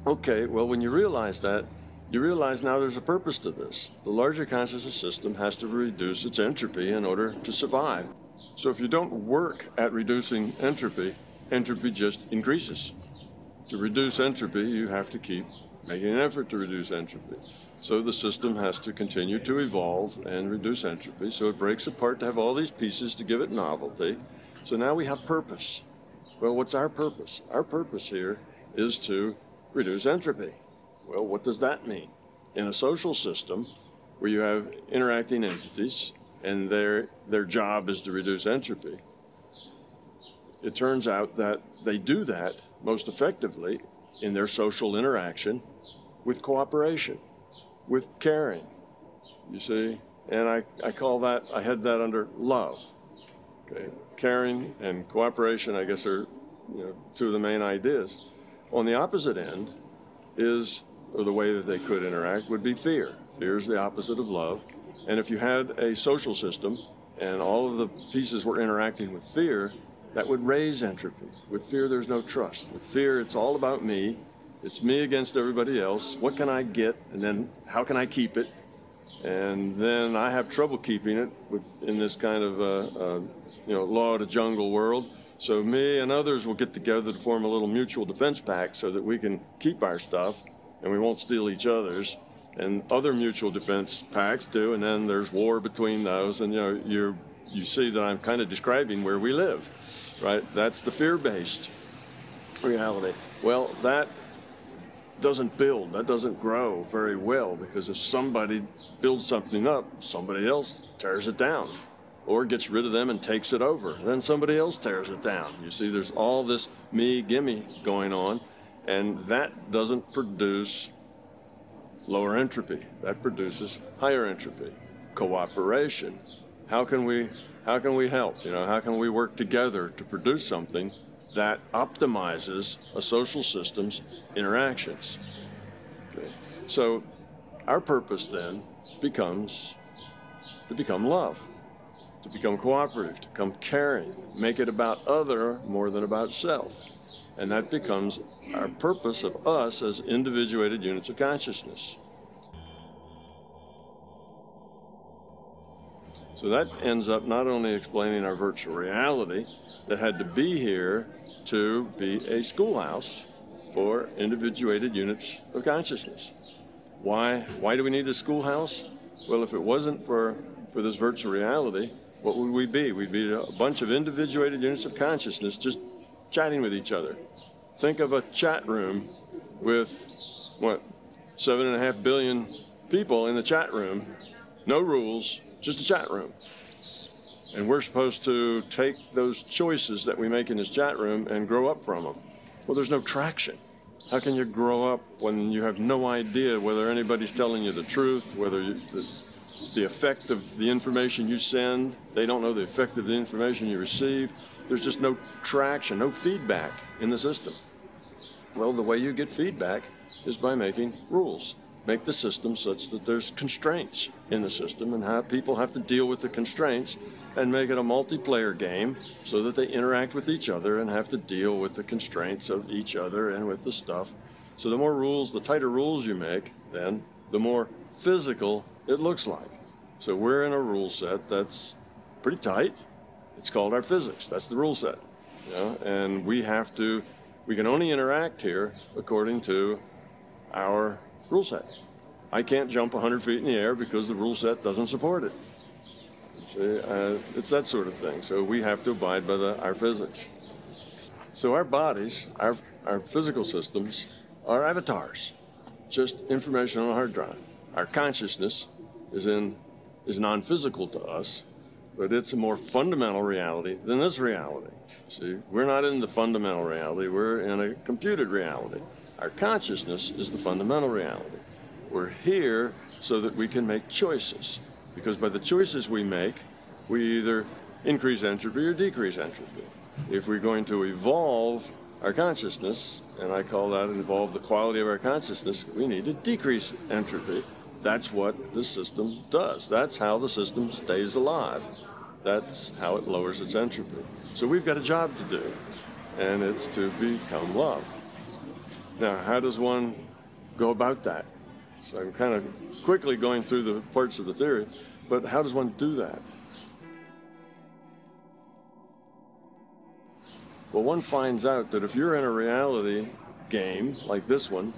Okay, well, when you realize that, you realize now there's a purpose to this. The larger consciousness system has to reduce its entropy in order to survive. So if you don't work at reducing entropy, entropy just increases. To reduce entropy, you have to keep making an effort to reduce entropy. So the system has to continue to evolve and reduce entropy. So it breaks apart to have all these pieces to give it novelty. So now we have purpose. Well, what's our purpose? Our purpose here is to reduce entropy. Well, what does that mean? In a social system where you have interacting entities and their job is to reduce entropy, it turns out that they do that most effectively in their social interaction with cooperation, with caring, you see? And I had that under love. Okay? Caring and cooperation, I guess, are two of the main ideas. On the opposite end or the way that they could interact would be fear. Fear is the opposite of love. And if you had a social system and all of the pieces were interacting with fear, that would raise entropy. With fear, there's no trust. With fear, it's all about me. It's me against everybody else. What can I get? And then how can I keep it? And then I have trouble keeping it in this kind of law of the jungle world. So me and others will get together to form a little mutual defense pact so that we can keep our stuff and we won't steal each other's. And other mutual defense pacts do, and then there's war between those. And you see that I'm kind of describing where we live, right? That's the fear-based reality. Well, that doesn't build, that doesn't grow very well, because if somebody builds something up, somebody else tears it down or gets rid of them and takes it over. Then somebody else tears it down. You see, there's all this me, gimme going on, and that doesn't produce lower entropy. That produces higher entropy. Cooperation. How can we help? How can we work together to produce something that optimizes a social system's interactions? Okay. So our purpose then becomes to become love, to become cooperative, to become caring, make it about other more than about self. And that becomes our purpose of us as individuated units of consciousness. So that ends up not only explaining our virtual reality that had to be here to be a schoolhouse for individuated units of consciousness. Why do we need a schoolhouse? Well, if it wasn't for this virtual reality, what would we be? We'd be a bunch of individuated units of consciousness just chatting with each other. Think of a chat room with, 7.5 billion people in the chat room, no rules, just a chat room. And we're supposed to take those choices that we make in this chat room and grow up from them. Well, there's no traction. How can you grow up when you have no idea whether anybody's telling you the truth, whether the effect of the information you send, they don't know the effect of the information you receive. There's just no traction, no feedback in the system. Well, the way you get feedback is by making rules. Make the system such that there's constraints in the system and how people have to deal with the constraints, and make it a multiplayer game so that they interact with each other and have to deal with the constraints of each other and with the stuff. So the more rules, the tighter rules you make, then the more physical it looks like. So we're in a rule set that's pretty tight. It's called our physics. That's the rule set. And we can only interact here according to our rule set. I can't jump 100 feet in the air because the rule set doesn't support it. See, it's that sort of thing. So we have to abide by our physics. So our bodies, our physical systems, are avatars, just information on a hard drive. Our consciousness is non-physical to us, but it's a more fundamental reality than this reality. See, we're not in the fundamental reality, we're in a computed reality. Our consciousness is the fundamental reality. We're here so that we can make choices, because by the choices we make, we either increase entropy or decrease entropy. If we're going to evolve our consciousness, and I call that evolve the quality of our consciousness, we need to decrease entropy. That's what the system does. That's how the system stays alive. That's how it lowers its entropy. So we've got a job to do, and it's to become love. Now, how does one go about that? So I'm kind of quickly going through the parts of the theory, but how does one do that? Well, one finds out that if you're in a reality game like this one,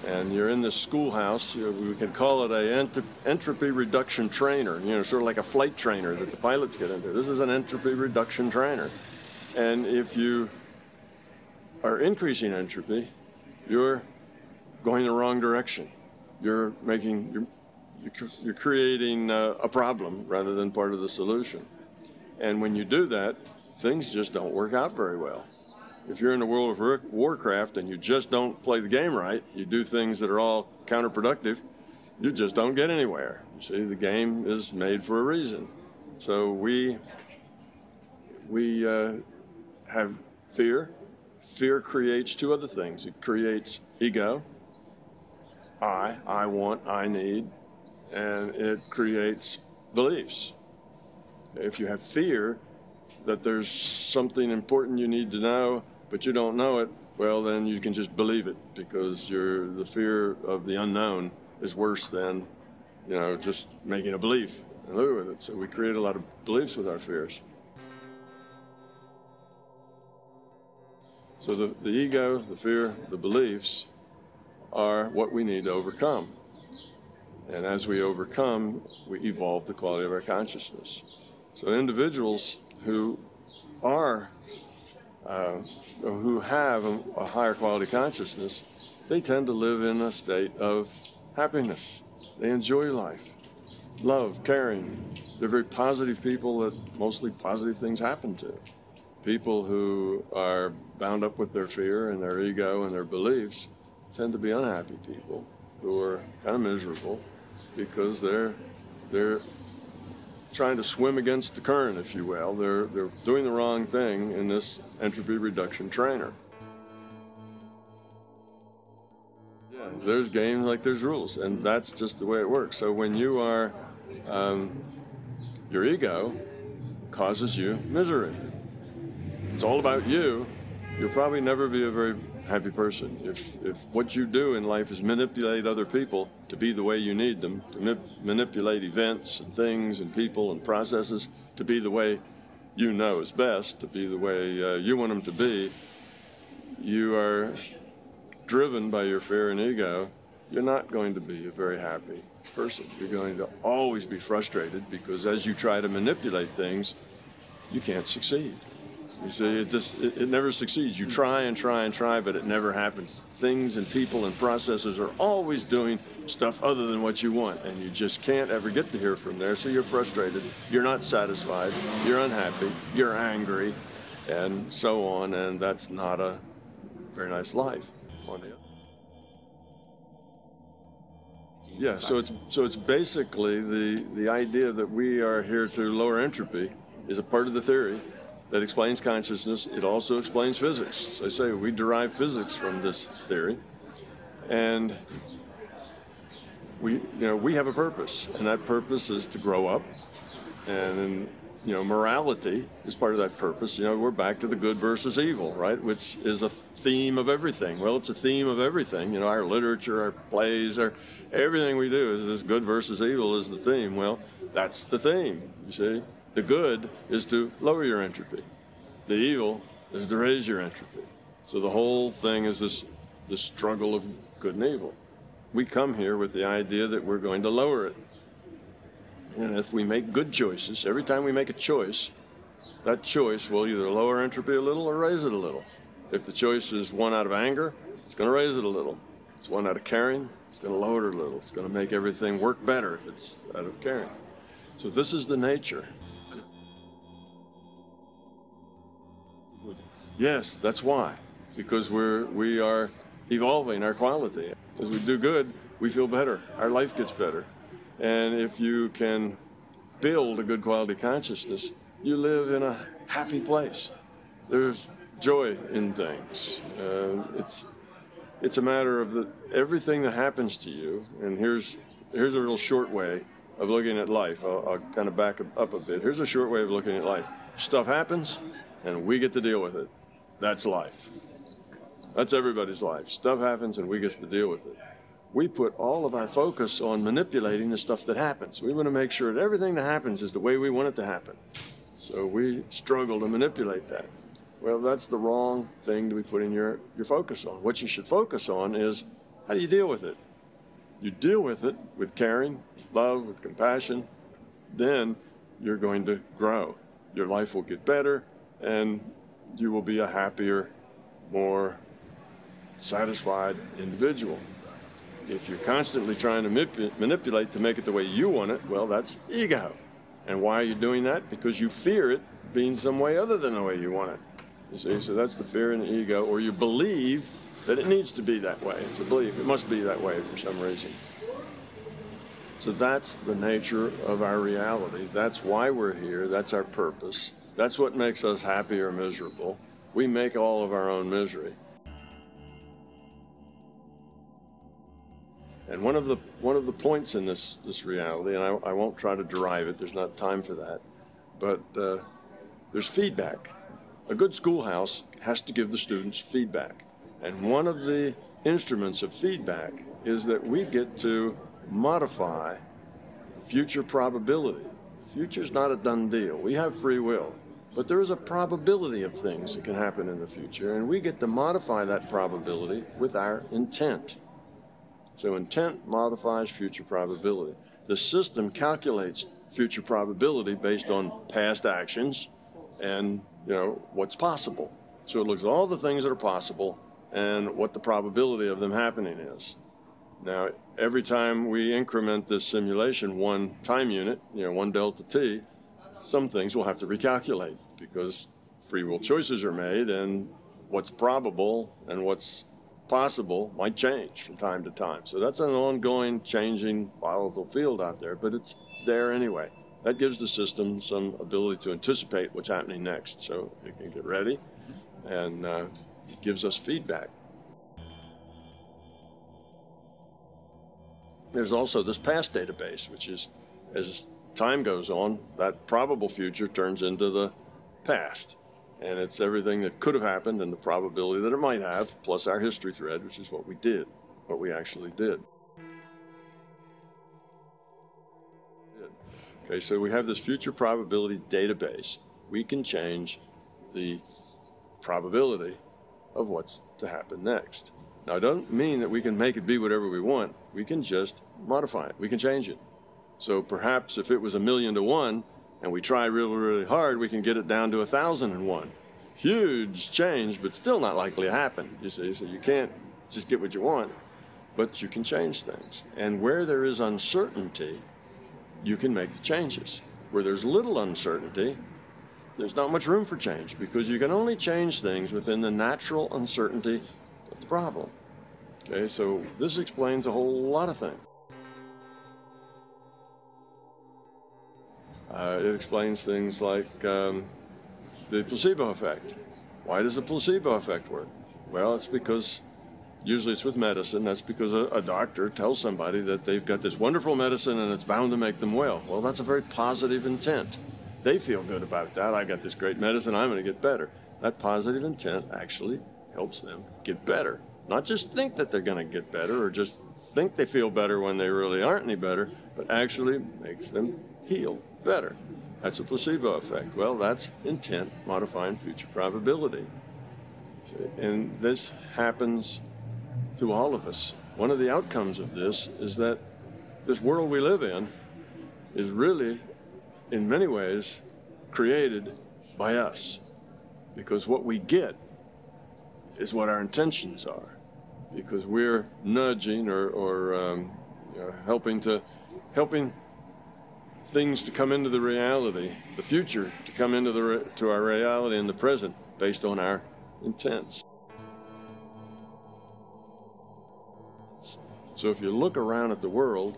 and you're in this schoolhouse, we could call it an entropy reduction trainer, sort of like a flight trainer that the pilots get into. This is an entropy reduction trainer. And if you are increasing entropy, you're going the wrong direction. You're creating a problem rather than part of the solution. And when you do that, things just don't work out very well. If you're in the World of Warcraft and you just don't play the game right, you do things that are all counterproductive, you just don't get anywhere. You see, the game is made for a reason. So we have fear. Fear creates two other things. It creates ego, I want, I need, and it creates beliefs. If you have fear that there's something important you need to know, but you don't know it, well, then you can just believe it, because the fear of the unknown is worse than, just making a belief and live with it. So we create a lot of beliefs with our fears. So the ego, the fear, the beliefs are what we need to overcome. And as we overcome, we evolve the quality of our consciousness. So individuals who have a higher quality consciousness, they tend to live in a state of happiness. They enjoy life, love, caring. They're very positive people that mostly positive things happen to. People who are bound up with their fear and their ego and their beliefs tend to be unhappy people who are kind of miserable because they're trying to swim against the current, if you will. They're doing the wrong thing in this entropy reduction trainer. Yeah, there's games like there's rules, and that's just the way it works. So when you are Your ego causes you misery. If it's all about you, you'll probably never be a very happy person. If what you do in life is manipulate other people to be the way you need them, to manipulate events and things and people and processes to be the way you know is best, to be the way you want them to be, you are driven by your fear and ego, you're not going to be a very happy person. You're going to always be frustrated because as you try to manipulate things, you can't succeed. You see, it never succeeds. You try and try and try, but it never happens. Things and people and processes are always doing stuff other than what you want, and you just can't ever get to here from there, so you're frustrated, you're not satisfied, you're unhappy, you're angry, and so on, and that's not a very nice life. Yeah, so it's basically the idea that we are here to lower entropy is a part of the theory that explains consciousness. It also explains physics. So I say we derive physics from this theory, and we have a purpose, and that purpose is to grow up, and morality is part of that purpose. We're back to the good versus evil, right? Which is a theme of everything. Well, it's a theme of everything. Our literature, our plays, everything we do is this good versus evil is the theme. Well, that's the theme, you see. The good is to lower your entropy. The evil is to raise your entropy. So the whole thing is this struggle of good and evil. We come here with the idea that we're going to lower it. And if we make good choices, every time we make a choice, that choice will either lower entropy a little or raise it a little. If the choice is one out of anger, it's going to raise it a little. If it's one out of caring, it's going to lower it a little. It's going to make everything work better if it's out of caring. So this is the nature. Yes, that's why. Because we are evolving our quality. As we do good, we feel better. Our life gets better. And if you can build a good quality consciousness, you live in a happy place. There's joy in things. It's a matter of everything that happens to you. And here's a real short way of looking at life. I'll kind of back up a bit. Here's a short way of looking at life. Stuff happens, and we get to deal with it. That's life. That's everybody's life. Stuff happens, and we get to deal with it. We put all of our focus on manipulating the stuff that happens. We want to make sure that everything that happens is the way we want it to happen. So we struggle to manipulate that. Well, that's the wrong thing to be putting your focus on. What you should focus on is, how do you deal with it? You deal with it with caring, love, with compassion, then you're going to grow. Your life will get better, and you will be a happier, more satisfied individual. If you're constantly trying to manipulate to make it the way you want it, well, that's ego. And why are you doing that? Because you fear it being some way other than the way you want it. You see, so that's the fear and the ego, or you believe that it needs to be that way. It's a belief. It must be that way for some reason. So that's the nature of our reality. That's why we're here. That's our purpose. That's what makes us happy or miserable. We make all of our own misery. And one of the points in this reality, and I won't try to derive it, there's not time for that, but there's feedback. A good schoolhouse has to give the students feedback. And one of the instruments of feedback is that we get to modify future probability. The future's not a done deal. We have free will, but there is a probability of things that can happen in the future, and we get to modify that probability with our intent. So intent modifies future probability. The system calculates future probability based on past actions and, what's possible. So it looks at all the things that are possible and what the probability of them happening is. Now, every time we increment this simulation one time unit, one delta t, some things we'll have to recalculate because free will choices are made, and what's probable and what's possible might change from time to time. So that's an ongoing, changing, volatile field out there, but it's there anyway. That gives the system some ability to anticipate what's happening next, so it can get ready, and it gives us feedback. There's also this past database, which is as time goes on, that probable future turns into the past. And it's everything that could have happened and the probability that it might have, plus our history thread, which is what we did, what we actually did. Okay, so we have this future probability database. We can change the probability of what's to happen next. Now, it doesn't mean that we can make it be whatever we want. We can just modify it. We can change it. So perhaps if it was 1,000,000 to 1, and we try really, really hard, we can get it down to 1,001. Huge change, but still not likely to happen, you see. So you can't just get what you want, but you can change things. And where there is uncertainty, you can make the changes. Where there's little uncertainty, there's not much room for change, because you can only change things within the natural uncertainty of the problem. Okay, so this explains a whole lot of things. It explains things like the placebo effect. Why does the placebo effect work? Well, it's because usually it's with medicine. That's because a doctor tells somebody that they've got this wonderful medicine and it's bound to make them well. Well, that's a very positive intent. They feel good about that. I got this great medicine, I'm going to get better. That positive intent actually helps them get better. Not just think that they're going to get better or just think they feel better when they really aren't any better, but actually makes them heal better. That's a placebo effect. Well, that's intent modifying future probability. And this happens to all of us. One of the outcomes of this is that this world we live in is really, in many ways, created by us. Because what we get is what our intentions are. Because we're nudging or helping things to come into the reality, the future to come into to our reality in the present based on our intents. So if you look around at the world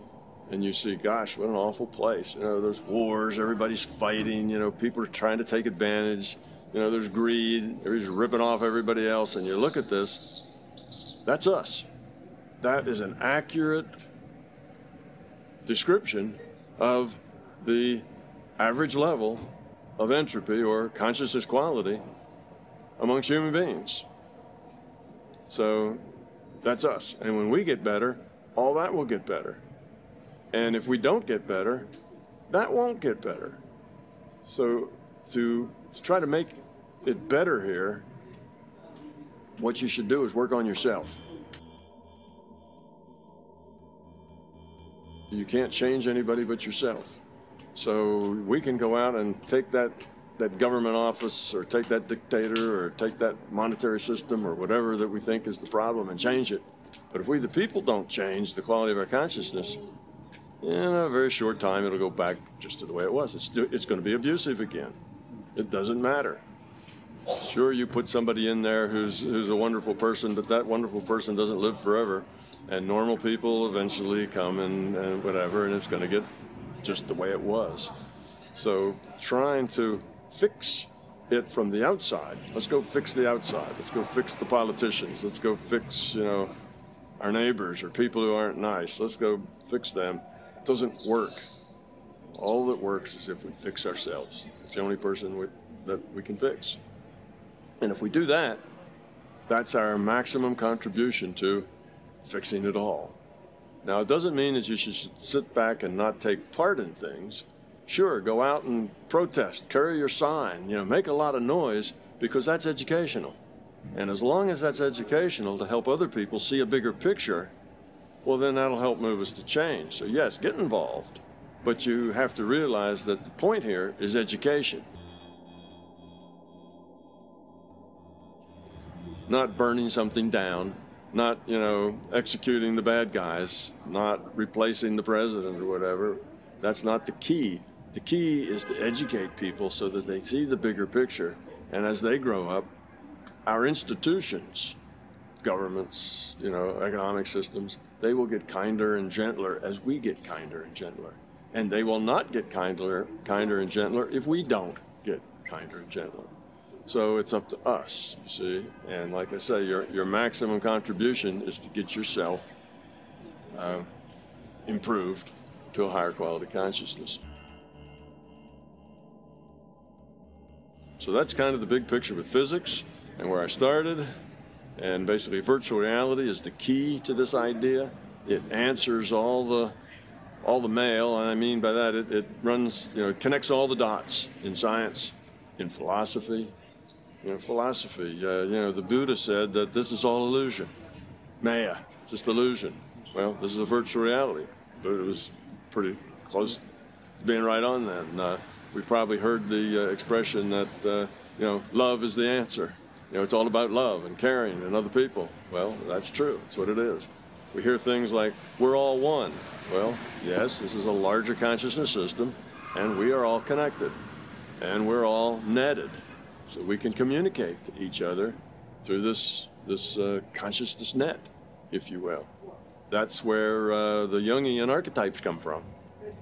and you see, gosh, what an awful place. You know, there's wars, everybody's fighting, you know, people are trying to take advantage, you know, there's greed, everybody's ripping off everybody else, and you look at this, that's us. That is an accurate description of the average level of entropy or consciousness quality amongst human beings. So that's us. And when we get better, all that will get better. And if we don't get better, that won't get better. So to try to make it better here, what you should do is work on yourself. You can't change anybody but yourself. So we can go out and take that government office or take that dictator or take that monetary system or whatever that we think is the problem and change it. But if we, the people, don't change the quality of our consciousness, in a very short time it'll go back just to the way it was. It's going to be abusive again. It doesn't matter. Sure, you put somebody in there who's a wonderful person, but that wonderful person doesn't live forever. And normal people eventually come and whatever, and it's going to get just the way it was. So trying to fix it from the outside. Let's go fix the outside. Let's go fix the politicians. Let's go fix, you know, our neighbors or people who aren't nice. Let's go fix them. It doesn't work. All that works is if we fix ourselves. It's the only person that we can fix. And if we do that, that's our maximum contribution to fixing it all. Now, it doesn't mean that you should sit back and not take part in things. Sure, go out and protest, carry your sign, you know, make a lot of noise, because that's educational. And as long as that's educational to help other people see a bigger picture, well, then that'll help move us to change. So yes, get involved, but you have to realize that the point here is education. Not burning something down, not, you know, executing the bad guys, not replacing the president or whatever. That's not the key. The key is to educate people so that they see the bigger picture. And as they grow up, our institutions, governments, you know, economic systems, they will get kinder and gentler as we get kinder and gentler. And they will not get kinder and gentler if we don't get kinder and gentler. So it's up to us, you see. And like I say, your maximum contribution is to get yourself improved to a higher quality consciousness. So that's kind of the big picture with physics and where I started. And basically virtual reality is the key to this idea. It answers all the mail, and I mean by that it runs, it connects all the dots in science, in philosophy. The Buddha said that this is all illusion. Maya, it's just illusion. Well, this is a virtual reality. But it was pretty close to being right on then. We've probably heard the expression that, love is the answer. It's all about love and caring and other people. Well, that's true. That's what it is. We hear things like, we're all one. Well, yes, this is a larger consciousness system, and we are all connected, and we're all netted. So we can communicate to each other through this consciousness net, if you will. That's where the Jungian archetypes come from,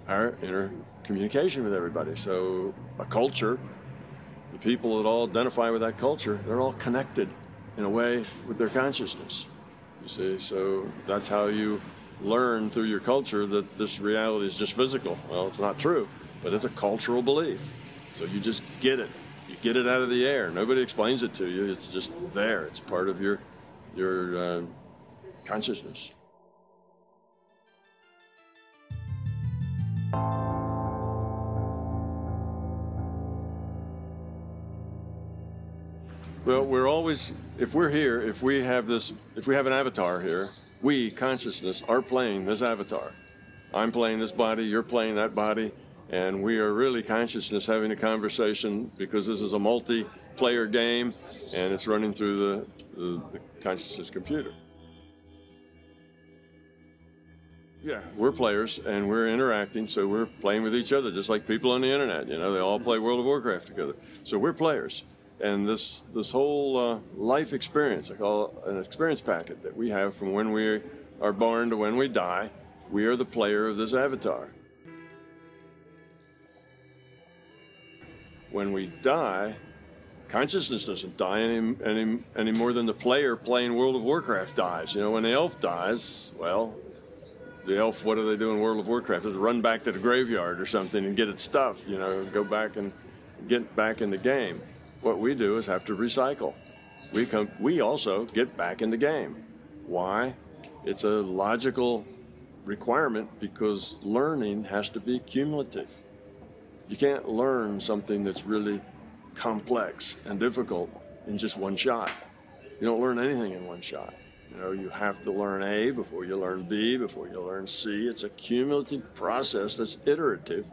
our inner communication with everybody. So a culture, the people that all identify with that culture, they're all connected in a way with their consciousness. You see, so that's how you learn through your culture that this reality is just physical. Well, it's not true, but it's a cultural belief. So you just get it. You get it out of the air. Nobody explains it to you. It's just there. It's part of your consciousness. Well, we're always, if we're here, if we have an avatar here, we, consciousness, are playing this avatar. I'm playing this body, you're playing that body, and we are really consciousness having a conversation because this is a multiplayer game and it's running through the consciousness computer. Yeah, we're players and we're interacting, so we're playing with each other just like people on the internet. They all play World of Warcraft together. So we're players. And this whole life experience, I call it an experience packet that we have from when we are born to when we die, we are the player of this avatar. When we die, consciousness doesn't die any more than the player playing World of Warcraft dies. When the elf dies, well, the elf, what do they do in World of Warcraft? They run back to the graveyard or something and get its stuff, go back and get back in the game. What we do is have to recycle. We also get back in the game. Why? It's a logical requirement because learning has to be cumulative. You can't learn something that's really complex and difficult in just one shot. You don't learn anything in one shot. You have to learn A before you learn B, before you learn C. It's a cumulative process that's iterative.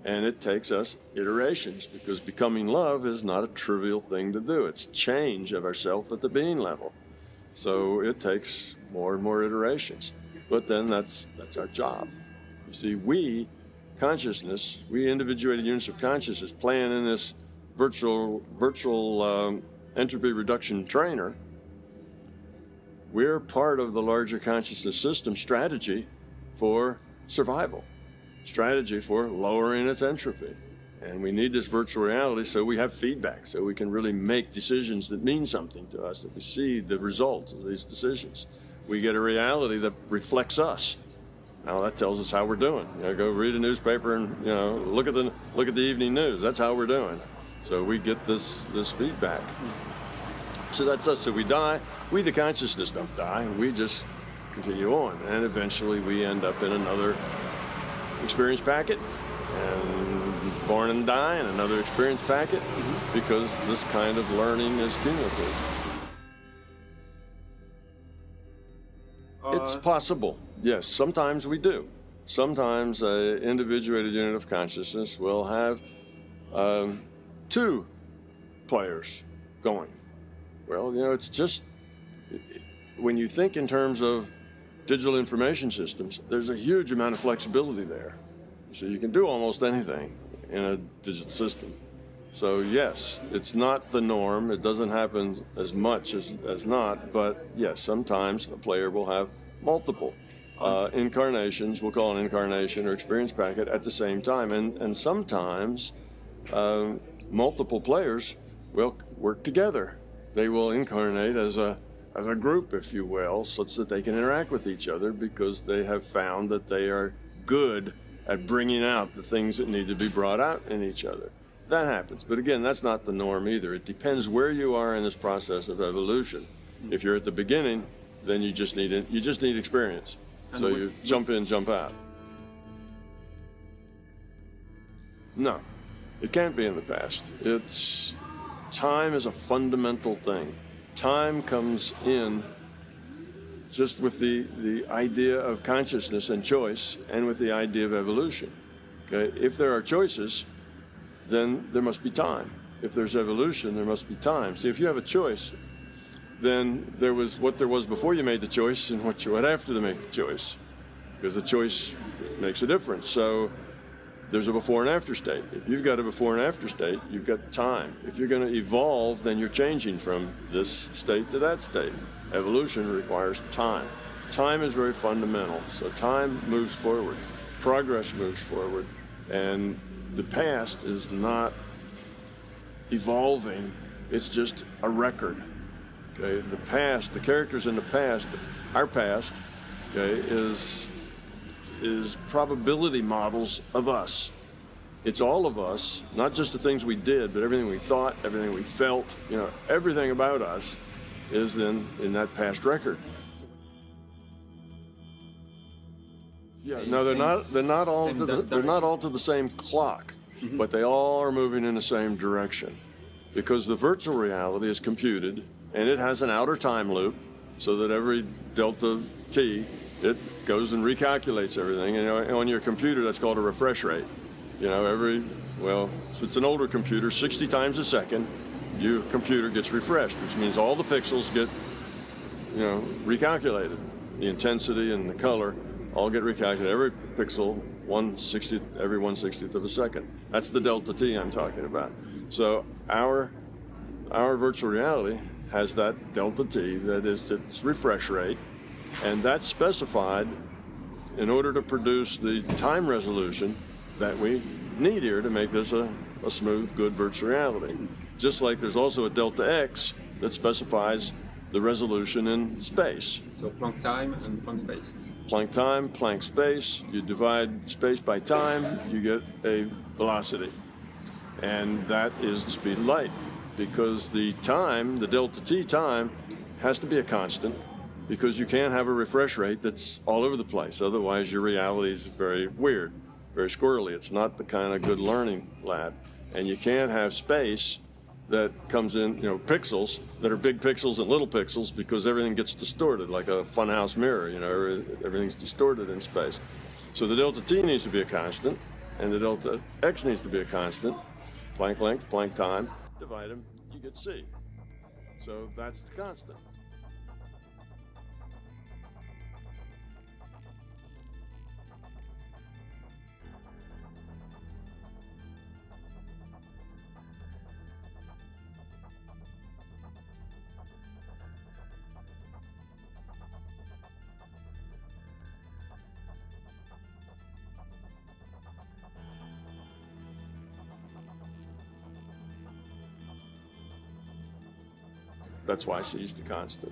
And it takes us iterations because becoming love is not a trivial thing to do. It's change of ourself at the being level. So it takes more and more iterations. But then that's our job. You see, we, consciousness, we individuated units of consciousness playing in this virtual entropy reduction trainer, we're part of the larger consciousness system strategy for survival. Strategy for lowering its entropy. And we need this virtual reality so we have feedback, so we can really make decisions that mean something to us, that we see the results of these decisions. We get a reality that reflects us. Now that tells us how we're doing. Go read a newspaper and look at the evening news. That's how we're doing. So we get this feedback. So that's us. So we die. We, the consciousness, don't die. We just continue on, and eventually we end up in another experience packet, and born and die in another experience packet, because this kind of learning is cumulative. It's possible, yes. Sometimes we do. Sometimes an individuated unit of consciousness will have two players going. Well, it's just, when you think in terms of digital information systems, there's a huge amount of flexibility there. So you can do almost anything in a digital system. So yes, it's not the norm. It doesn't happen as much as not, but yes, sometimes a player will have multiple incarnations, we'll call it an incarnation or experience packet, at the same time. And sometimes multiple players will work together. They will incarnate as a group, if you will, such that they can interact with each other because they have found that they are good at bringing out the things that need to be brought out in each other. That happens. But again, that's not the norm either. It depends where you are in this process of evolution. If you're at the beginning, then you just need experience. So you jump in, jump out. No, it can't be in the past. Time is a fundamental thing. Time comes in just with the idea of consciousness and choice, and with the idea of evolution. Okay? If there are choices, then there must be time. If there's evolution, there must be time. See, if you have a choice, then there was what there was before you made the choice and what you had after to make the choice, because the choice makes a difference. So there's a before and after state. If you've got a before and after state, you've got time. If you're going to evolve, then you're changing from this state to that state. Evolution requires time. Time is very fundamental. So time moves forward. Progress moves forward. And the past is not evolving. It's just a record. Okay? The past, the characters in the past, our past, okay, is probability models of us. It's all of us, not just the things we did, but everything we thought, everything we felt, everything about us is then in that past record. Yeah, no, they're not all to the same clock, but they all are moving in the same direction, because the virtual reality is computed and it has an outer time loop, so that every delta t it goes and recalculates everything. And on your computer, that's called a refresh rate. If it's an older computer, 60 times a second, your computer gets refreshed, which means all the pixels get, recalculated. The intensity and the color all get recalculated. Every pixel, every 1/60th of a second. That's the delta t I'm talking about. So our virtual reality has that delta t, that is its refresh rate, and that's specified in order to produce the time resolution that we need here to make this a smooth, good virtual reality. Just like there's also a delta x that specifies the resolution in space. So Planck time and Planck space. Planck time, Planck space, you divide space by time, you get a velocity. And that is the speed of light, because the time, the delta t time, has to be a constant, because you can't have a refresh rate that's all over the place. Otherwise, your reality is very weird, very squirrely. It's not the kind of good learning lab. And you can't have space that comes in, pixels that are big pixels and little pixels, because everything gets distorted like a funhouse mirror. Everything's distorted in space. So the delta t needs to be a constant, and the delta x needs to be a constant. Planck length, Planck time, divide them, you get c. So that's the constant. That's why C is the constant.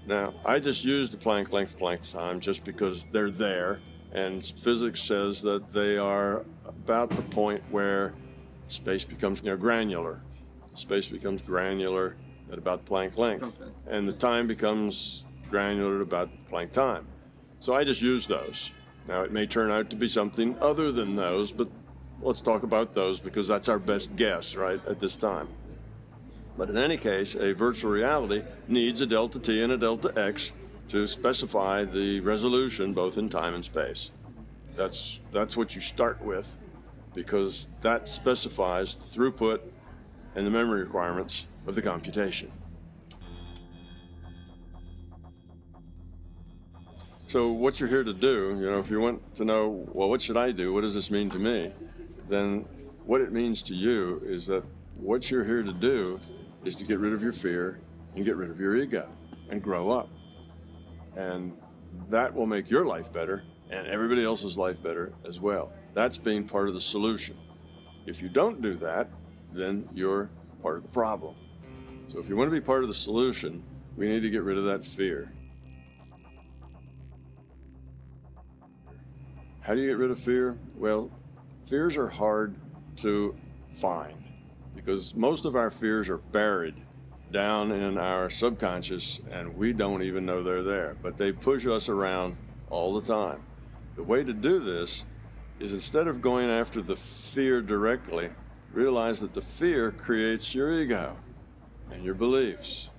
Now, I just use the Planck length, Planck time just because they're there, and physics says that they are about the point where space becomes granular. Space becomes granular at about Planck length, and the time becomes granular at about Planck time. So I just use those. Now, it may turn out to be something other than those, but let's talk about those because that's our best guess, right, at this time. But in any case, a virtual reality needs a delta t and a delta x to specify the resolution both in time and space. That's what you start with, because that specifies the throughput and the memory requirements of the computation. So what you're here to do, if you want to know, well, what should I do? What does this mean to me? Then what it means to you is that what you're here to do is to get rid of your fear and get rid of your ego and grow up. And that will make your life better and everybody else's life better as well. That's being part of the solution. If you don't do that, then you're part of the problem. So if you want to be part of the solution, we need to get rid of that fear. How do you get rid of fear? Well, fears are hard to find, because most of our fears are buried down in our subconscious and we don't even know they're there, but they push us around all the time. The way to do this is, instead of going after the fear directly, realize that the fear creates your ego and your beliefs.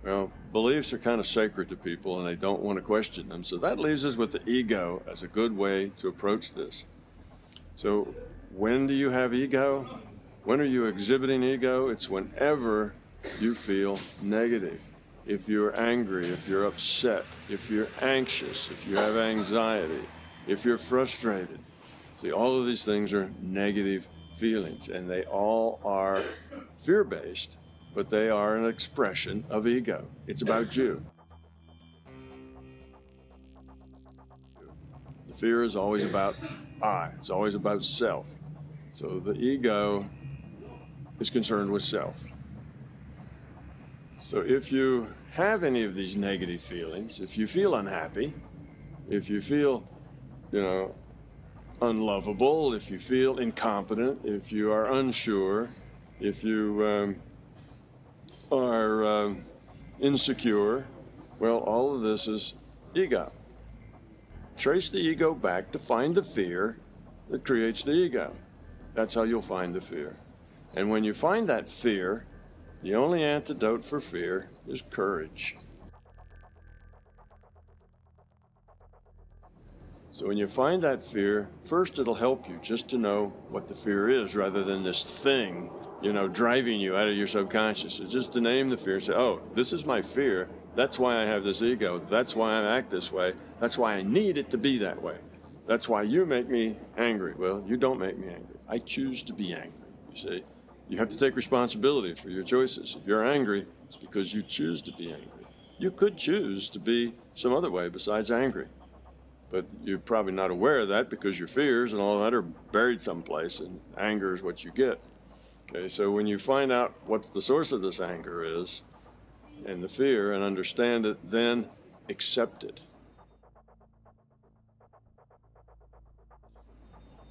Well, beliefs are kind of sacred to people and they don't want to question them, so that leaves us with the ego as a good way to approach this. So when do you have ego? When are you exhibiting ego? It's whenever you feel negative. If you're angry, if you're upset, if you're anxious, if you have anxiety, if you're frustrated. See, all of these things are negative feelings, and they all are fear-based, but they are an expression of ego. It's about you. The fear is always about I. It's always about self. So the ego is concerned with self. So if you have any of these negative feelings, if you feel unhappy, if you feel, unlovable, if you feel incompetent, if you are unsure, if you are insecure, well, all of this is ego. Trace the ego back to find the fear that creates the ego. That's how you'll find the fear. And when you find that fear, the only antidote for fear is courage. So when you find that fear, first it'll help you just to know what the fear is, rather than this thing, driving you out of your subconscious. It's just to name the fear and say, oh, this is my fear. That's why I have this ego. That's why I act this way. That's why I need it to be that way. That's why you make me angry. Well, you don't make me angry. I choose to be angry, you see. You have to take responsibility for your choices. If you're angry, it's because you choose to be angry. You could choose to be some other way besides angry, but you're probably not aware of that because your fears and all that are buried someplace, and anger is what you get. Okay, so when you find out what the source of this anger is and the fear and understand it, then accept it.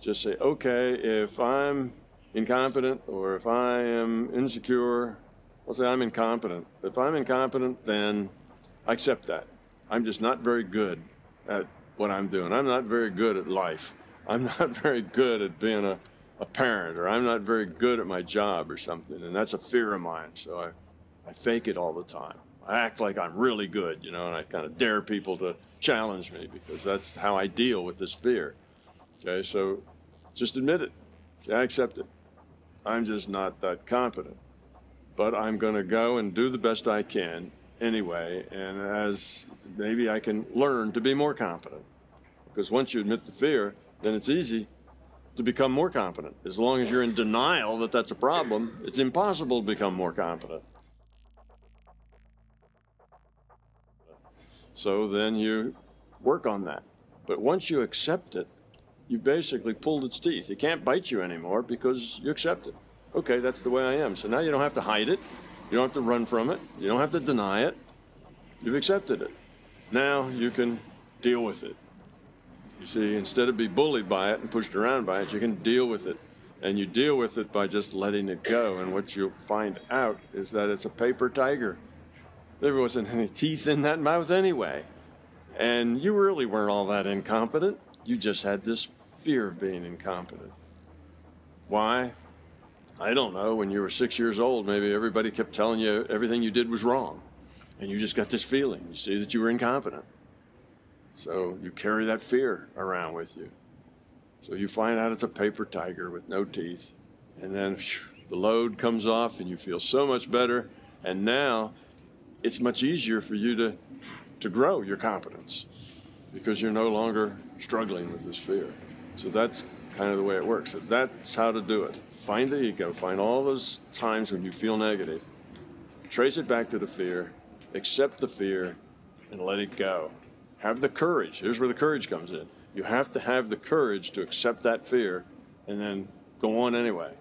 Just say, okay, if I'm incompetent or if I am insecure, I'll say I'm incompetent. If I'm incompetent, then I accept that. I'm just not very good at what I'm doing. I'm not very good at life. I'm not very good at being a parent, or I'm not very good at my job or something, and that's a fear of mine. So I fake it all the time. I act like I'm really good, and I kind of dare people to challenge me because that's how I deal with this fear. Okay, so just admit it. Say, I accept it. I'm just not that competent, but I'm going to go and do the best I can anyway, and as maybe I can learn to be more competent. Because once you admit the fear, then it's easy to become more competent. As long as you're in denial that that's a problem, it's impossible to become more competent. So then you work on that. But once you accept it, you've basically pulled its teeth. It can't bite you anymore because you accept it. Okay, that's the way I am. So now you don't have to hide it. You don't have to run from it. You don't have to deny it. You've accepted it. Now you can deal with it. You see, instead of be bullied by it and pushed around by it, you can deal with it. And you deal with it by just letting it go. And what you'll find out is that it's a paper tiger. There wasn't any teeth in that mouth anyway. And you really weren't all that incompetent. You just had this fear of being incompetent. Why? I don't know. When you were 6 years old, maybe everybody kept telling you everything you did was wrong. And you just got this feeling, you see, that you were incompetent. So you carry that fear around with you. So you find out it's a paper tiger with no teeth. And then the load comes off and you feel so much better. And now it's much easier for you to grow your competence because you're no longer struggling with this fear. So that's kind of the way it works. So that's how to do it. Find the ego. Find all those times when you feel negative. Trace it back to the fear. Accept the fear and let it go. Have the courage. Here's where the courage comes in. You have to have the courage to accept that fear and then go on anyway.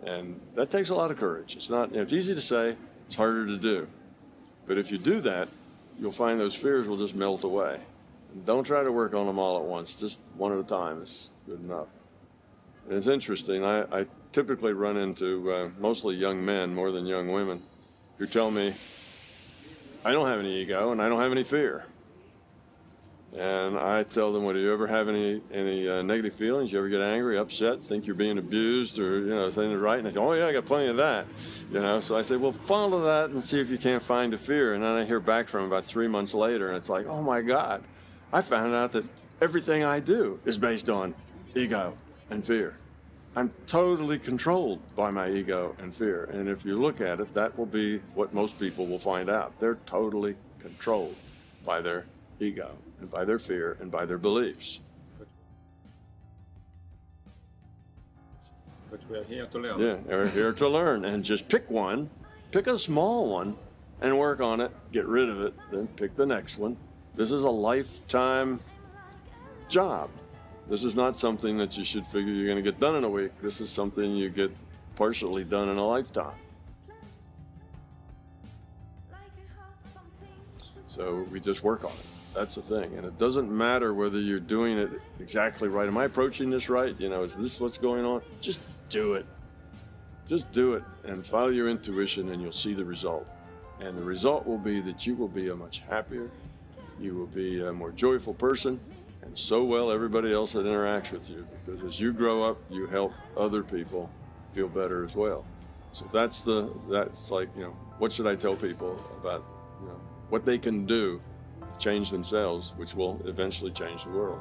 And that takes a lot of courage. It's not, it's easy to say, it's harder to do. But if you do that, you'll find those fears will just melt away. And don't try to work on them all at once. Just one at a time is good enough. And it's interesting. I typically run into mostly young men more than young women who tell me, I don't have any ego and I don't have any fear. And I tell them, well, do you ever have any negative feelings? You ever get angry, upset, think you're being abused, or, you know, saying it right? And they go, oh, yeah, I got plenty of that. You know, so I say, well, follow that and see if you can't find the fear. And then I hear back from them about 3 months later, and it's like, oh, my God, I found out that everything I do is based on ego and fear. I'm totally controlled by my ego and fear. And if you look at it, that will be what most people will find out. They're totally controlled by their ego and by their fear and by their beliefs. But we are here to learn. Yeah, we're here to learn. And just pick one, pick a small one, and work on it, get rid of it, then pick the next one. This is a lifetime job. This is not something that you should figure you're going to get done in a week. This is something you get partially done in a lifetime. So we just work on it. That's the thing. And it doesn't matter whether you're doing it exactly right. Am I approaching this right? You know, is this what's going on? Just do it. Just do it and follow your intuition and you'll see the result. And the result will be that you will be a much happier, you will be a more joyful person, and so will everybody else that interacts with you. Because as you grow up, you help other people feel better as well. So that's like, you know, what should I tell people about, you know, what they can do to change themselves, which will eventually change the world.